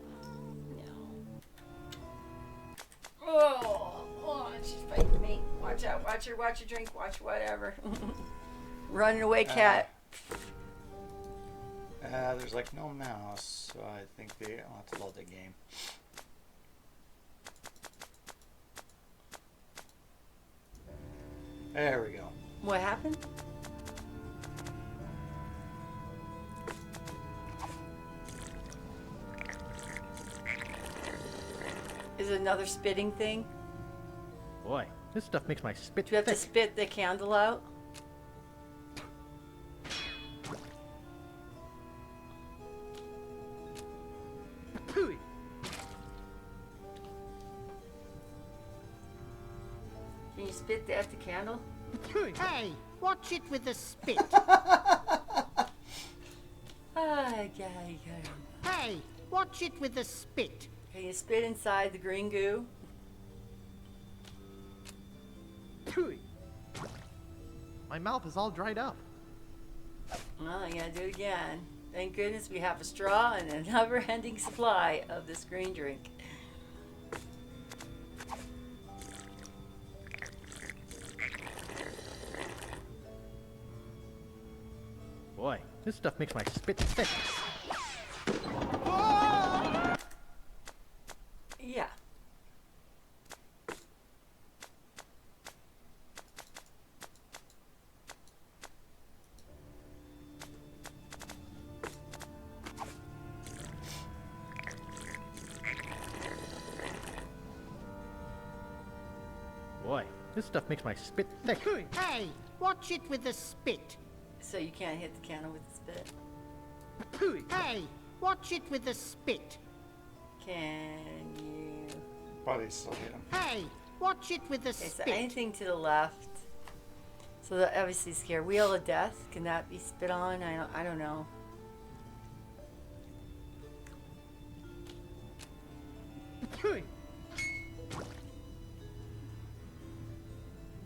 No. Oh, she's fighting me. Watch out, watch her drink, watch whatever. Running away cat. There's like no mouse, so I think I'll have to load the game. There we go. What happened? Is it another spitting thing? Boy, this stuff makes my spit Do you have to spit the candle out? Can you spit at the candle? Hey, watch it with the spit. Hey, watch it with the spit. Can you spit inside the green goo? My mouth is all dried up. Well, I gotta do it again. Thank goodness we have a straw and a never-ending supply of this green drink. this stuff makes my spit thick. Yeah. Boy, this stuff makes my spit thick. Hey, watch it with the spit. So you can't hit the counter with the spit. Hey, watch it with the spit. Can you? Buddy still hit him. Hey, watch it with the Okay, so spit. anything to the left. So that obviously scare. Wheel of Death. Can that be spit on? I don't know.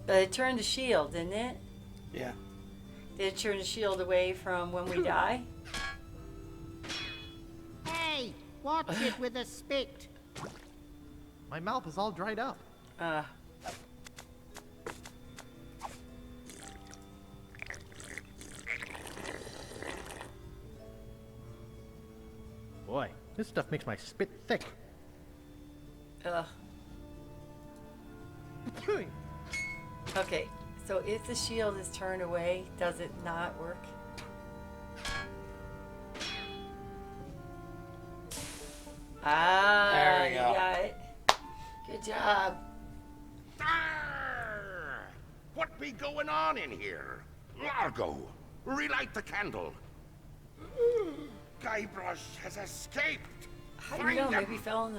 But it turned the shield, didn't it? Yeah. Did it turn the shield away from when we die? Hey, watch it with the spit. My mouth is all dried up. Boy, this stuff makes my spit thick. Ugh. Okay, so if the shield is turned away, does it not work? Ah, There we you go. got it. Good job. What be going on in here? Largo, relight the candle. Guybrush has escaped. I don't know, maybe he fell in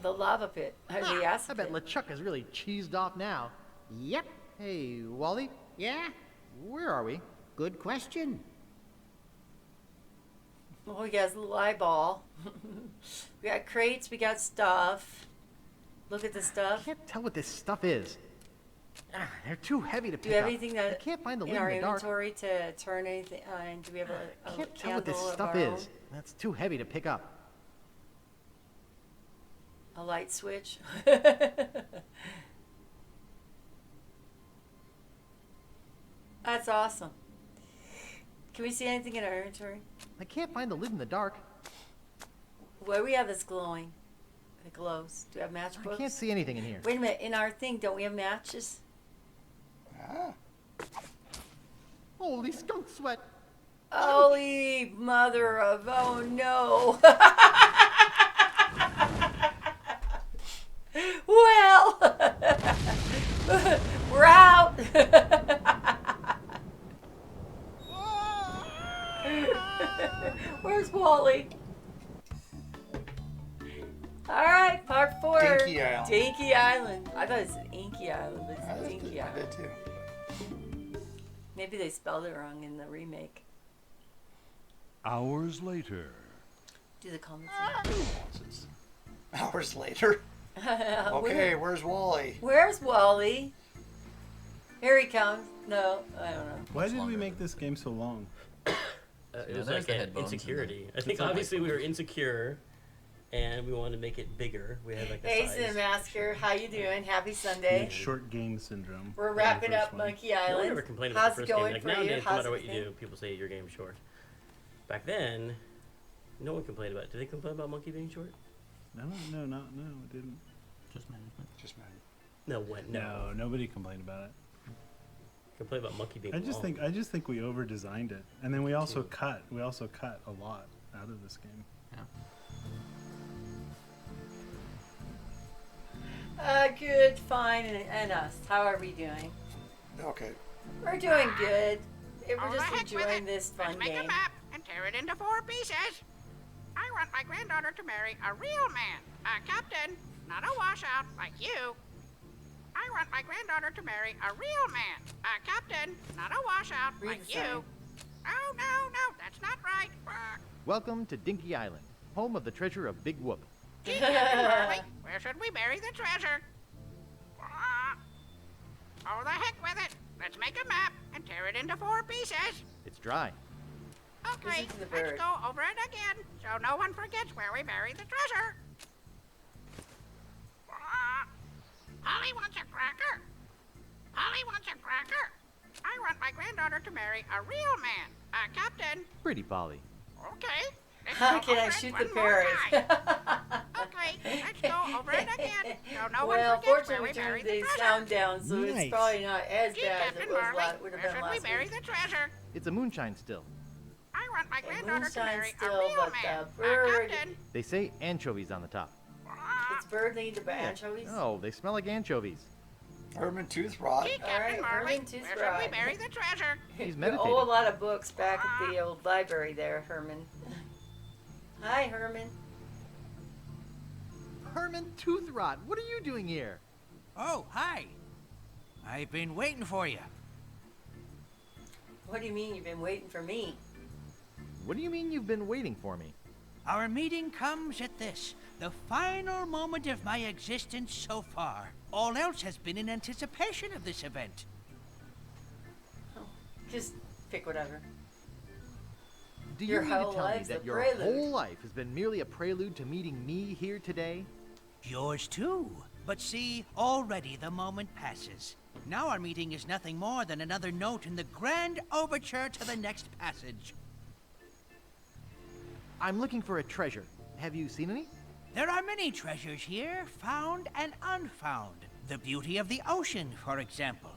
the lava pit. Or the acid I bet pit. LeChuck is really cheesed off now. Yep. Hey, Wally? Yeah? Where are we? Good question. Oh, he has a little eyeball. We got crates, we got stuff. Look at the stuff. I can't tell what this stuff is. They're too heavy to Do pick you have up. anything I that can't find the in lid our in the dark. inventory to turn anything? And do we have a I can't tell what candle this of stuff our own? is. That's too heavy to pick up. A light switch. That's awesome. Can we see anything in our inventory? I can't find the lid in the dark. What do we have that's glowing? That glows. Do we have matchbooks? I can't see anything in here. Wait a minute. In our thing, don't we have matches? Holy skunk sweat! Holy mother of oh no! Well, we're out. Where's Wally? All right, part 4. Dinky Island. Dinky Island. I thought it was Inky Island, but it's Dinky I Island. did too. Maybe they spelled it wrong in the remake. Hours later. Do the comments. Hours later. Okay, where's Wally? Where's Wally? Here he comes. No, I don't know. Why did we make this game so long? It was like an insecurity. I think obviously we were insecure, and we wanted to make it bigger. We had like a Hey, size. Cinemasker, how you doing? Happy We Sunday. had short game syndrome. We're in the wrapping first up one. Monkey No one Island. ever complained about How's the it first game. going Like for nowadays, you? no How's matter what you everything? do, people say your game's short. Back then, no one complained about it. Did they complain about Monkey being short? No, it didn't. Just management. Just management. No, when? No, nobody complained about it. Complain about Monkey being I just long. think we over designed it, and then we also cut a lot out of this game. Good, fine, and us. How are we doing? Okay. We're doing good. We're Oh, just the heck with enjoying it. this fun Let's make game. a map and tear it into 4 pieces. I want my granddaughter to marry a real man, a captain, not a washout like you. I want my granddaughter to marry a real man, a captain, not a washout Read like the you. sign. Oh, no, that's not right. Welcome to Dinky Island, home of the treasure of Big Whoop. Gee, Captain Marley, where should we bury the treasure? Oh, the heck with it. Let's make a map and tear it into 4 pieces. It's dry. Okay, Listen to the let's bird. go over it again so no one forgets where we buried the treasure. Polly wants a cracker. Polly wants a cracker. I want my granddaughter to marry a real man, Captain. Pretty Polly. Okay. Let's How go can I over it shoot one the more parrot? time. Okay, let's go over it again. So no one Well, forgets where fortunately, we we buried turned the the treasure. sound down, so Nice. it's probably not as Gee, bad as Captain it was Marley, would have where been should we last bury week. the treasure? It's a moonshine still. I want my granddaughter to moonshine marry still, a real but man. the bird- Captain. They say anchovies on the top. It's bird need the anchovies. Oh, they smell like anchovies. Herman Toothrod. Gee, Captain Alright, Marley, Herman where should Toothrod. we bury the treasure? He's You meditating. owe a lot of books back at the old library there, Herman. Hi, Herman. Herman Toothrod, what are you doing here? Oh, hi. I've been waiting for you. What do you mean you've been waiting for me? What do you mean you've been waiting for me? Our meeting comes at this, the final moment of my existence so far. All else has been in anticipation of this event. Just pick whatever. Do Your you mean to whole tell me life's that a your prelude. whole life has been merely a prelude to meeting me here today? Yours too. But see, already the moment passes. Now our meeting is nothing more than another note in the grand overture to the next passage. I'm looking for a treasure. Have you seen any? There are many treasures here, found and unfound. The beauty of the ocean, for example.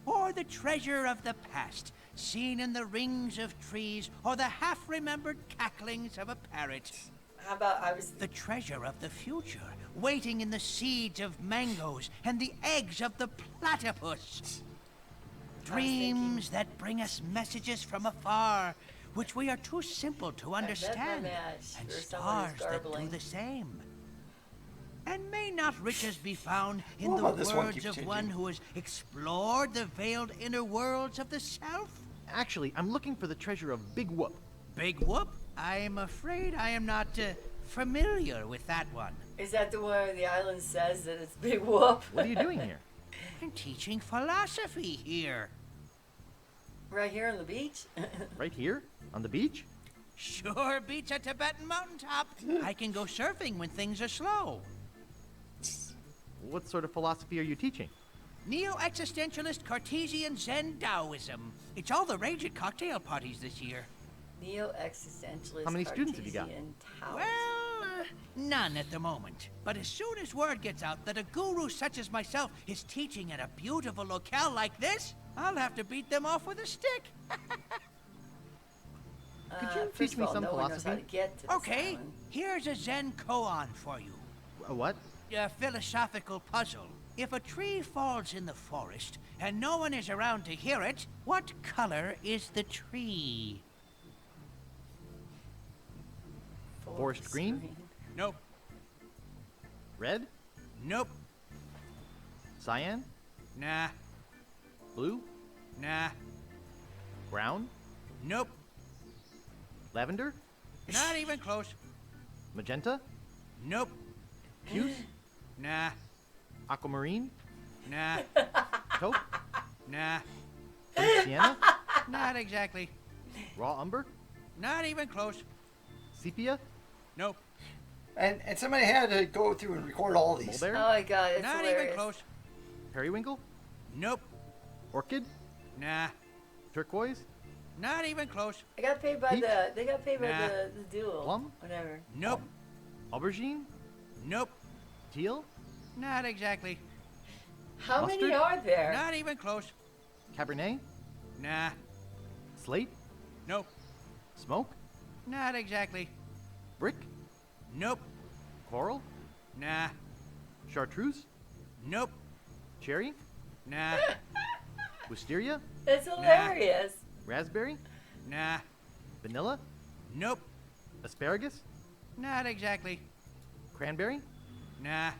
Or the treasure of the past, seen in the rings of trees or the half-remembered cacklings of a parrot. How about the treasure of the future, waiting in the seeds of mangoes and the eggs of the platypus. Dreams that bring us messages from afar, which we are too simple to understand, and stars that do the same. And may not riches be found in What the about this one words keeps of changing? one who has explored the veiled inner worlds of the self? Actually, I'm looking for the treasure of Big Whoop. Big Whoop? I'm afraid I am not familiar with that one. Is that the one where the island says that it's Big Whoop? What are you doing here? I'm teaching philosophy here. Right here on the beach? Right here? On the beach? Sure beats a Tibetan mountaintop. I can go surfing when things are slow. What sort of philosophy are you teaching? Neo-existentialist Cartesian Zen Taoism. It's all the rage at cocktail parties this year. Neo-existentialist How many students have you got? Cartesian Taoist. Well, none at the moment. But as soon as word gets out that a guru such as myself is teaching at a beautiful locale like this, I'll have to beat them off with a stick. Could you first teach of me all, some no one knows how philosophy? to get to this Okay, island. here's a Zen koan for you. A what? A philosophical puzzle. If a tree falls in the forest and no one is around to hear it, what color is the tree? Forest green? Nope. Red? Nope. Cyan? Nah. Blue? Nah. Brown? Nope. Lavender? Not even close. Magenta? Nope. Puce? Nah. Aquamarine? Nah. Taupe? Nah. Pink Sienna? Not exactly. Raw Umber? Not even close. Sepia? Nope. And somebody had to go through and record all these. Mulberry? Oh my god, it's Not hilarious. even close. Periwinkle? Nope. Orchid? Nah. Turquoise? Not even close. I got paid by Peach? they got paid by Nah. the duel. Plum? Whatever. Nope. Aubergine? Nope. Teal? Not exactly. How many Mustard? are there? Not even close. Cabernet? Nah. Slate? Nope. Smoke? Not exactly. Brick? Nope. Coral? Nah. Chartreuse? Nope. Cherry? Nah. Wisteria? That's hilarious. Raspberry? Nah. Vanilla? Nope. Asparagus? Not exactly. Cranberry? Nah.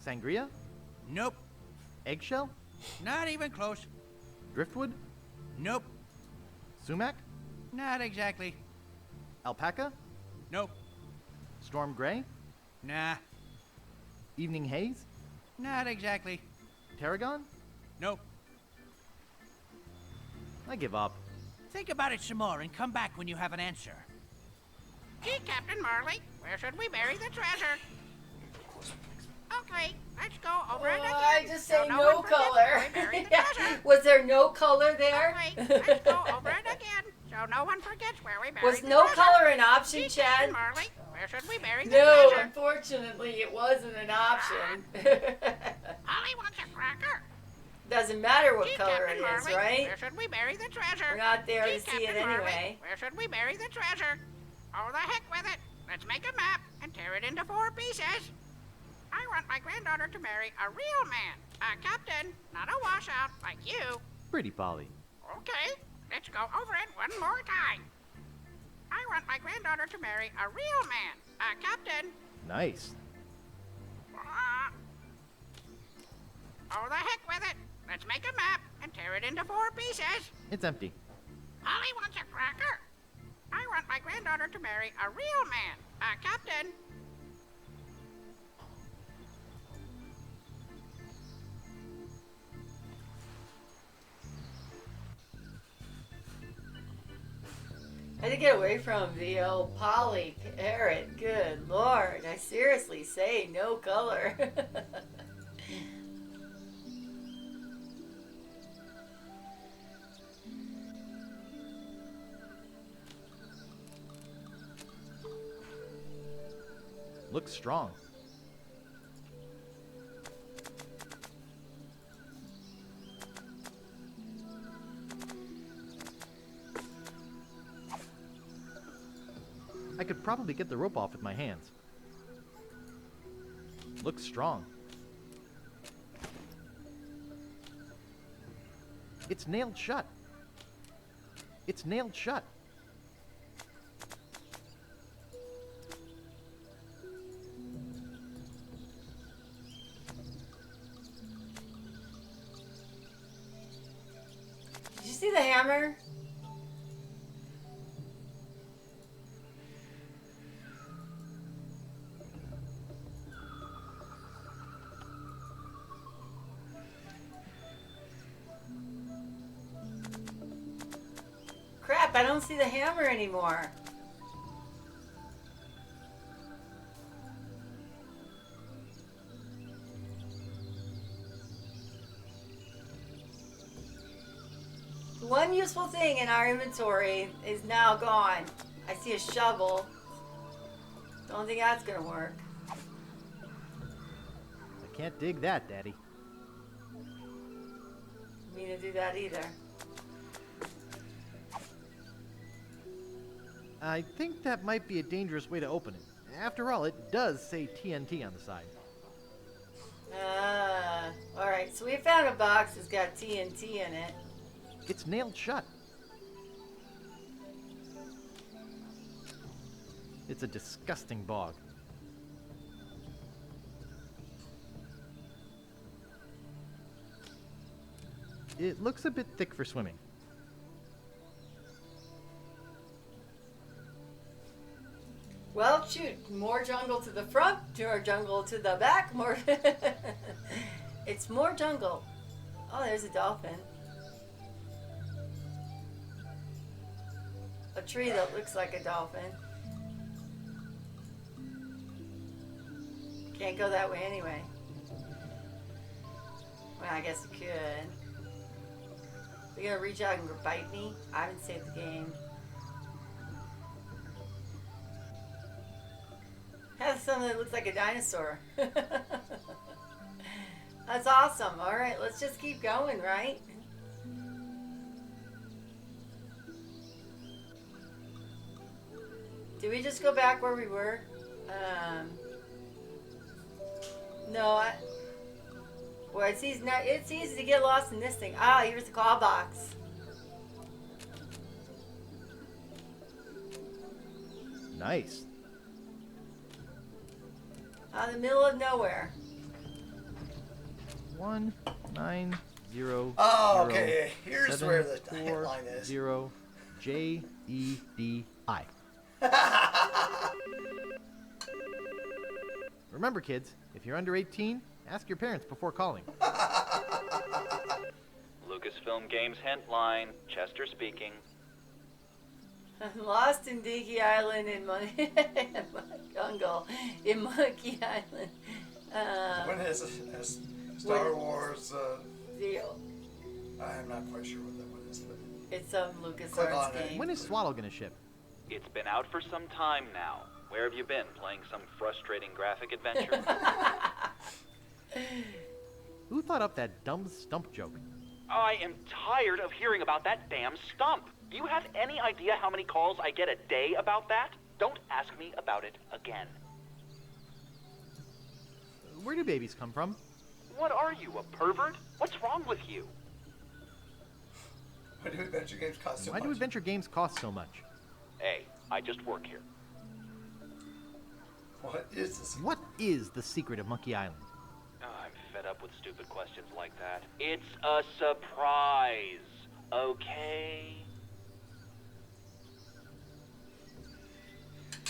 Sangria? Nope. Eggshell? Not even close. Driftwood? Nope. Sumac? Not exactly. Alpaca? Nope. Storm Gray? Nah. Evening Haze? Not exactly. Tarragon? Nope. I give up. Think about it some more and come back when you have an answer. Gee, Captain Marley, where should we bury the treasure? Okay, let's go over it again. I just say so no one forgets color. where we buried the Yeah. treasure. Was there no color there? Okay, let's go over it again. so no one forgets where we buried Was the no treasure. color an option, Teach Chad? me, Marley, where should we bury the No, treasure? unfortunately, it wasn't an option. Holly wants a cracker. Doesn't matter what Gee, color Captain it is, Marley, right? Where should we bury the treasure? We're not there Gee, to see it Captain Marley, anyway. where should we bury the treasure? Oh, the heck with it. Let's make a map and tear it into 4 pieces. I want my granddaughter to marry a real man. A captain, not a washout like you. Pretty Polly. Okay, let's go over it one more time. I want my granddaughter to marry a real man. A captain. Nice. Oh, the heck with it. Let's make a map and tear it into 4 pieces. It's empty. Holly wants a cracker. I want my granddaughter to marry a real man. A captain. I had to get away from the old Polly parrot. Good lord. I seriously say no color. Looks strong. I could probably get the rope off with my hands. Looks strong. It's nailed shut. It's nailed shut. Did you see the hammer? Crap, I don't see the hammer anymore. The one useful thing in our inventory is now gone. I see a shovel. Don't think that's gonna work. I can't dig that, Daddy. Me to do that either. I think that might be a dangerous way to open it. After all, it does say TNT on the side. Alright, so we found a box that's got TNT in it. It's nailed shut. It's a disgusting bog. It looks a bit thick for swimming. Well, shoot, more jungle to the front, more jungle to the back, more... It's more jungle. Oh, there's a dolphin. A tree that looks like a dolphin. Can't go that way anyway. Well, I guess you could. They're gonna reach out and bite me? I haven't saved the game. Has something that looks like a dinosaur. That's awesome. All right, let's just keep going, right? Did we just go back where we were? No, well, it's easy to get lost in this thing. Ah, here's the call box. Nice. Out in the middle of nowhere. 1900. Oh, okay. Here's where the headline is. 0 JEDI. Remember, kids, if you're under 18, ask your parents before calling. Lucasfilm Games hint line. Chester speaking. I'm lost in Dinky Island in jungle in Monkey Island. When is Star Wars? Deal. I'm not quite sure what that one is, but It's some Click LucasArts on it. game. When is Swallow gonna ship? It's been out for some time now. Where have you been? Playing some frustrating graphic adventure? Who thought up that dumb stump joke? I am tired of hearing about that damn stump. Do you have any idea how many calls I get a day about that? Don't ask me about it again. Where do babies come from? What are you, a pervert? What's wrong with you? Why do adventure games cost so Why much? do adventure games cost so much? Hey, I just work here. What is this? What is the secret of Monkey Island? Oh, I'm fed up with stupid questions like that. It's a surprise, okay?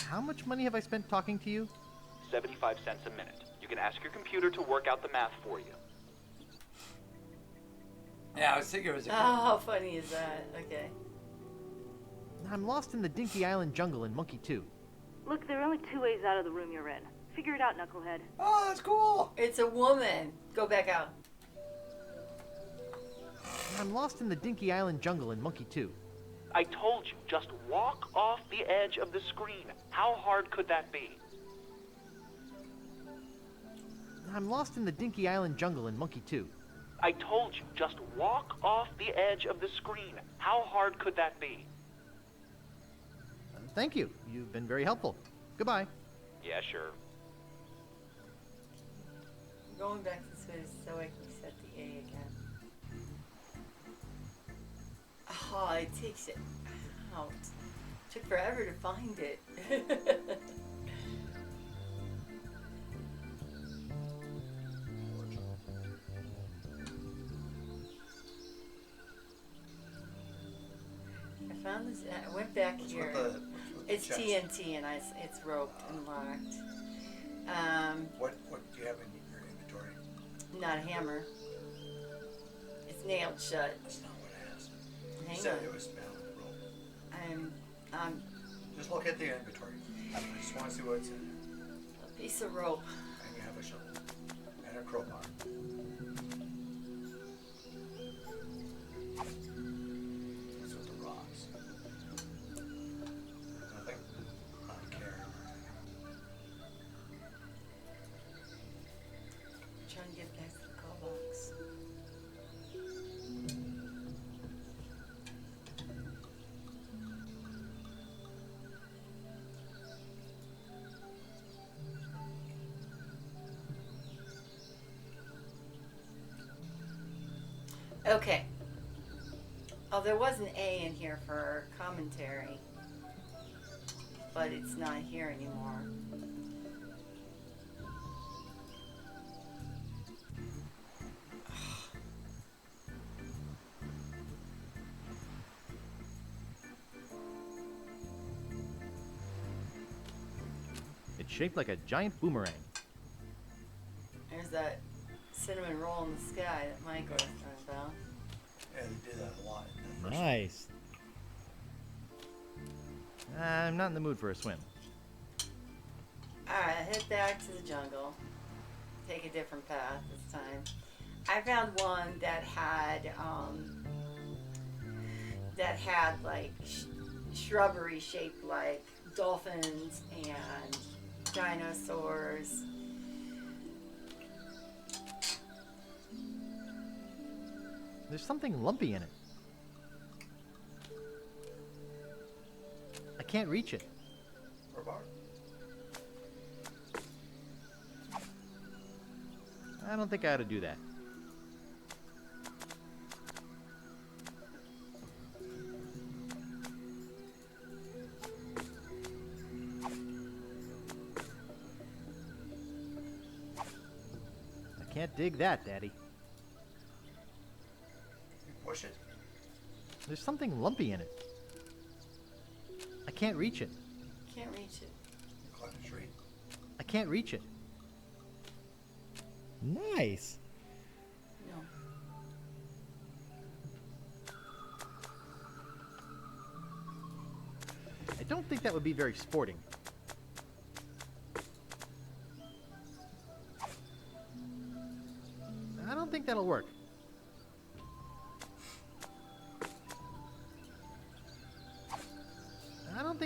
How much money have I spent talking to you? 75 cents a minute. You can ask your computer to work out the math for you. Yeah, I was thinking it was a Oh, how funny is that? Okay. I'm lost in the Dinky Island jungle in Monkey 2. Look, there are only 2 ways out of the room you're in. Figure it out, Knucklehead. Oh, that's cool. It's a woman. Go back out. I'm lost in the Dinky Island jungle in Monkey 2. I told you, just walk off the edge of the screen. How hard could that be? I'm lost in the Dinky Island jungle in Monkey 2. I told you, just walk off the edge of the screen. How hard could that be? Thank you. You've been very helpful. Goodbye. Yeah, sure. I'm going back to Swiss so I can set the A again. Oh, it takes it out. Took forever to find it. I found this. I went back here. It's TNT and it's roped and locked. What do you have in your inventory? Not a hammer. It's nailed shut. That's not what I asked. You Hang said on. it was bound with rope. Just look at the inventory. I just want to see what's in it. a piece of rope. And you have a shovel and a crowbar. Those are the rocks. Nothing. I don't care. Trying to get back to the call box. Okay. Oh, there was an A in here for commentary, but it's not here anymore. It's shaped like a giant boomerang. There's that cinnamon roll in the sky that Mike was talking about. Yeah, they do that a lot. In the first Nice. I'm not in the mood for a swim. Alright, head back to the jungle. Take a different path this time. I found one that had like shrubbery shaped like dolphins and dinosaurs. There's something lumpy in it. I can't reach it. crowbar. I don't think I ought to do that. I can't dig that, Daddy. You push it. There's something lumpy in it. I can't reach it. Can't reach it. Climb a tree. I can't reach it. Nice. No. I don't think that would be very sporting. I don't think that'll work.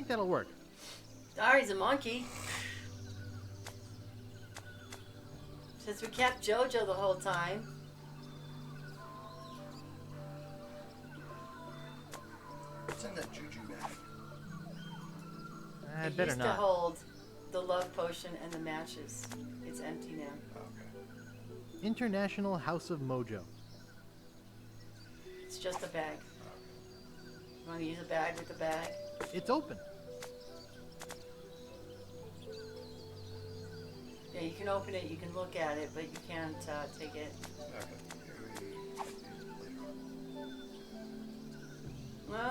think that'll work. Ari's a monkey. Since we kept Jojo the whole time. What's in that juju bag? I'd better used not. to hold the love potion and the matches. It's empty now. International House of Mojo. It's just a bag. You want to use a bag with a bag? It's open. Yeah, you can open it, you can look at it, but you can't take it.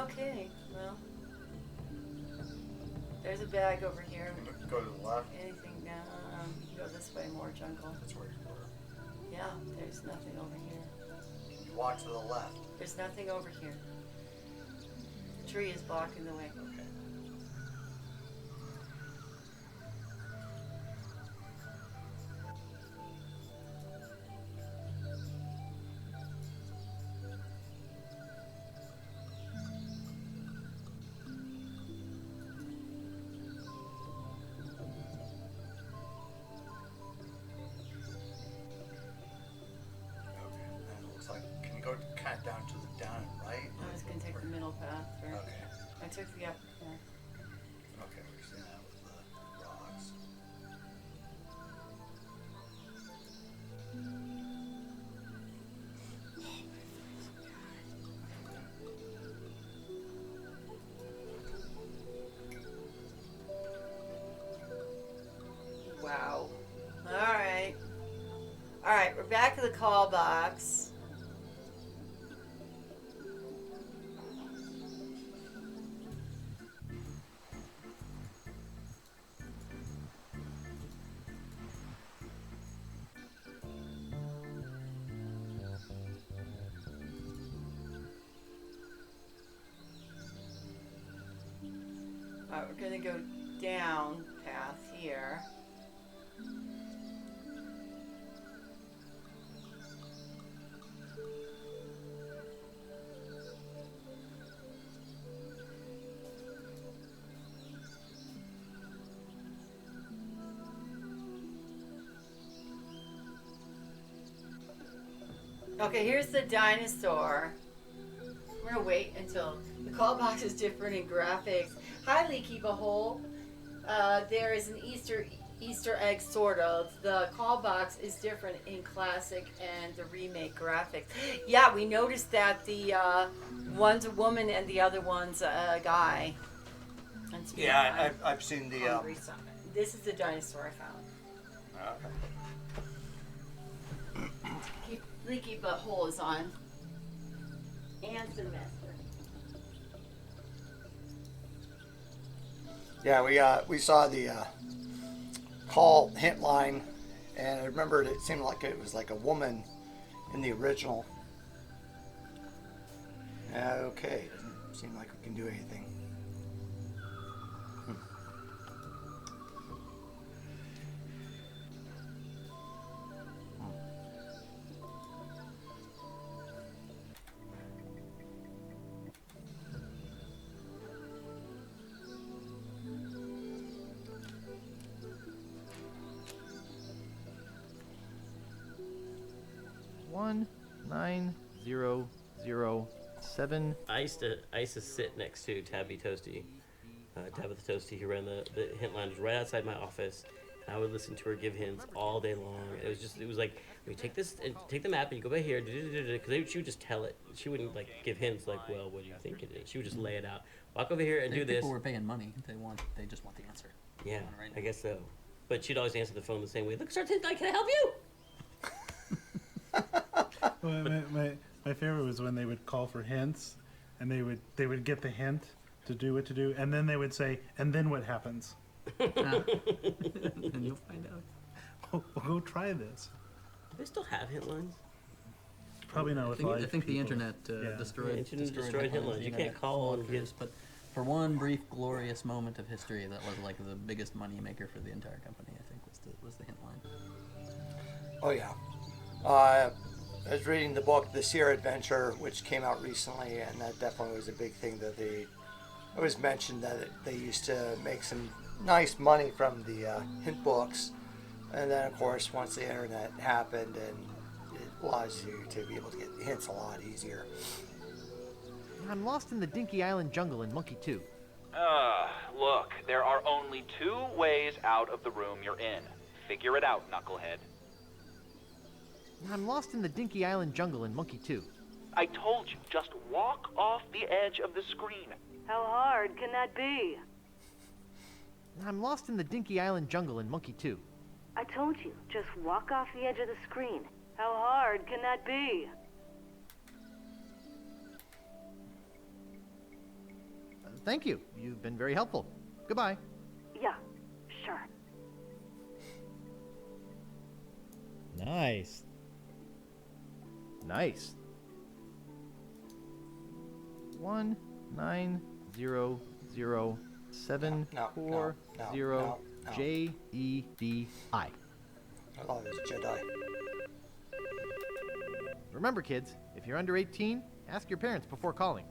Okay, well. There's a bag over here. Go to the left. Anything now? You can go this way, more jungle. That's where you were. Yeah, there's nothing over here. You walk to the left. There's nothing over here. The tree is blocking the way. Okay. Kind of down to the down and right. I was going to take the middle path. Right? Okay. I took the upper path. Okay, we're seeing that with the rocks. Wow. Alright. Alright, we're back to the call box. Alright, we're gonna go down path here. Okay, here's the dinosaur. We're gonna wait until the call box is different in graphics. Hi, Leaky Behole. There is an Easter egg, sort of. The call box is different in classic and the remake graphics. Yeah, we noticed that the one's a woman and the other one's a guy. Yeah, I've seen the. This is the dinosaur I found. Okay. Leaky Butthole is on. And Semester. Yeah, we saw the call hint line, and I remembered it seemed like it was like a woman in the original. Okay, doesn't seem like we can do anything. One 9007. I used to sit next to Tabby Toasty, Tabitha Toasty, who ran the hint line, was right outside my office. And I would listen to her give hints all day long. It was like, we take this and take the map and you go by here, because she would just tell it. She wouldn't like give hints like, well, what do you think it is? She would just lay it out. Walk over here and do this. People were paying money. They just want the answer. Yeah, I guess so. But she'd always answer the phone the same way. Look, start hint line, can I help you? Well, my favorite was when they would call for hints, and they would get the hint to do what to do, and then they would say, and then what happens? And you'll find out. Oh, go try this. Do they still have hint lines? Probably not with live I think the people. internet destroyed hint lines. You can't call on his, but for one brief glorious moment of history, that was like the biggest money maker for the entire company. I think was the hint line. Oh yeah. I was reading the book The Seer Adventure, which came out recently, and that definitely was a big thing that they it was mentioned that they used to make some nice money from the hint books, and then of course once the internet happened, and it allows you to be able to get hints a lot easier. I'm lost in the Dinky Island jungle in Monkey 2. Look, there are only 2 ways out of the room you're in. Figure it out, knucklehead. I'm lost in the Dinky Island jungle in Monkey 2. I told you, just walk off the edge of the screen. How hard can that be? I'm lost in the Dinky Island jungle in Monkey 2. I told you, just walk off the edge of the screen. How hard can that be? Thank you. You've been very helpful. Goodbye. Yeah, sure. Nice. Nice. 1900740 JEDI. I thought it was Jedi. Remember, kids, if you're under 18, ask your parents before calling.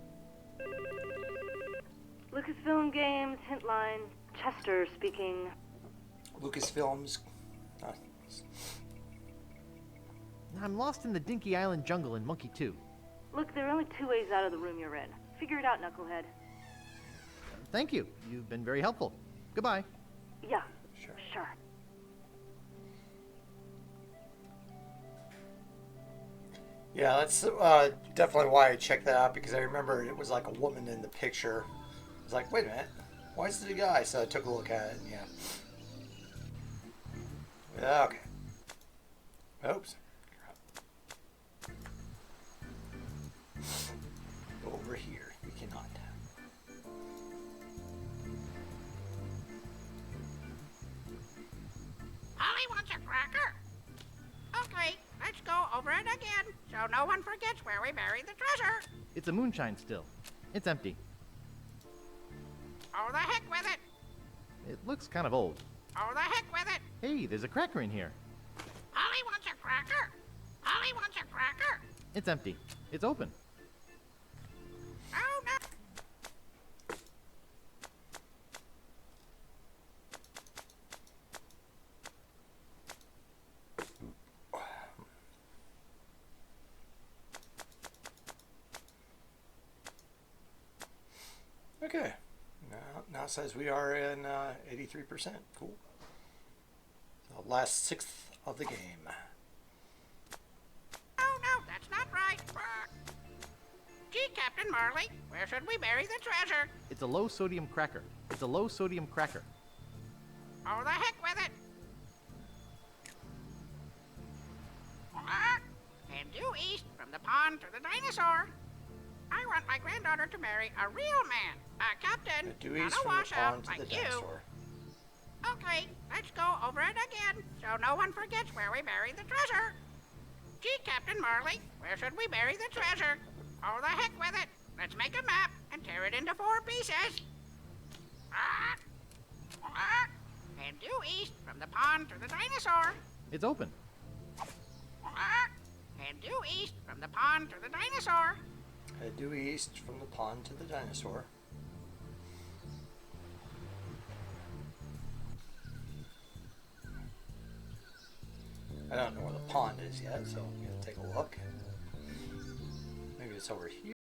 Lucasfilm Games, Hintline, Chester speaking. Lucasfilms. I'm lost in the Dinky Island jungle in Monkey 2. Look, there are only 2 ways out of the room you're in. Figure it out, knucklehead. Thank you. You've been very helpful. Goodbye. Yeah, sure. Yeah, that's definitely why I checked that out, because I remember it was like a woman in the picture. I was like, wait a minute, why is it a guy? So I took a look at it, and yeah. Okay. Oops. Over here. We cannot. Holly wants a cracker. Okay, let's go over it again, so no one forgets where we buried the treasure. It's a moonshine still. It's empty. Oh, the heck with it. It looks kind of old. Oh, the heck with it. Hey, there's a cracker in here. Holly wants a cracker. Holly wants a cracker. It's empty. It's open. Oh, no. Okay. Now it says we are in 83%. Cool. The last 6th of the game. Oh, no, that's not right. Gee, Captain Marley, where should we bury the treasure? It's a low sodium cracker. It's a low sodium cracker. Oh, the heck with it. And due east from the pond to the dinosaur. I want my granddaughter to marry a real man, a captain, Due not east a from the washout pond to like the you. dinosaur. Okay, let's go over it again, so no one forgets where we buried the treasure. Gee, Captain Marley, where should we bury the treasure? Oh, the heck with it. Let's make a map and tear it into 4 pieces. And due east from the pond to the dinosaur. It's open. And due east from the pond to the dinosaur. Due east from the pond to the dinosaur. I don't know where the pond is yet, so I'm going to take a look. Maybe it's over here.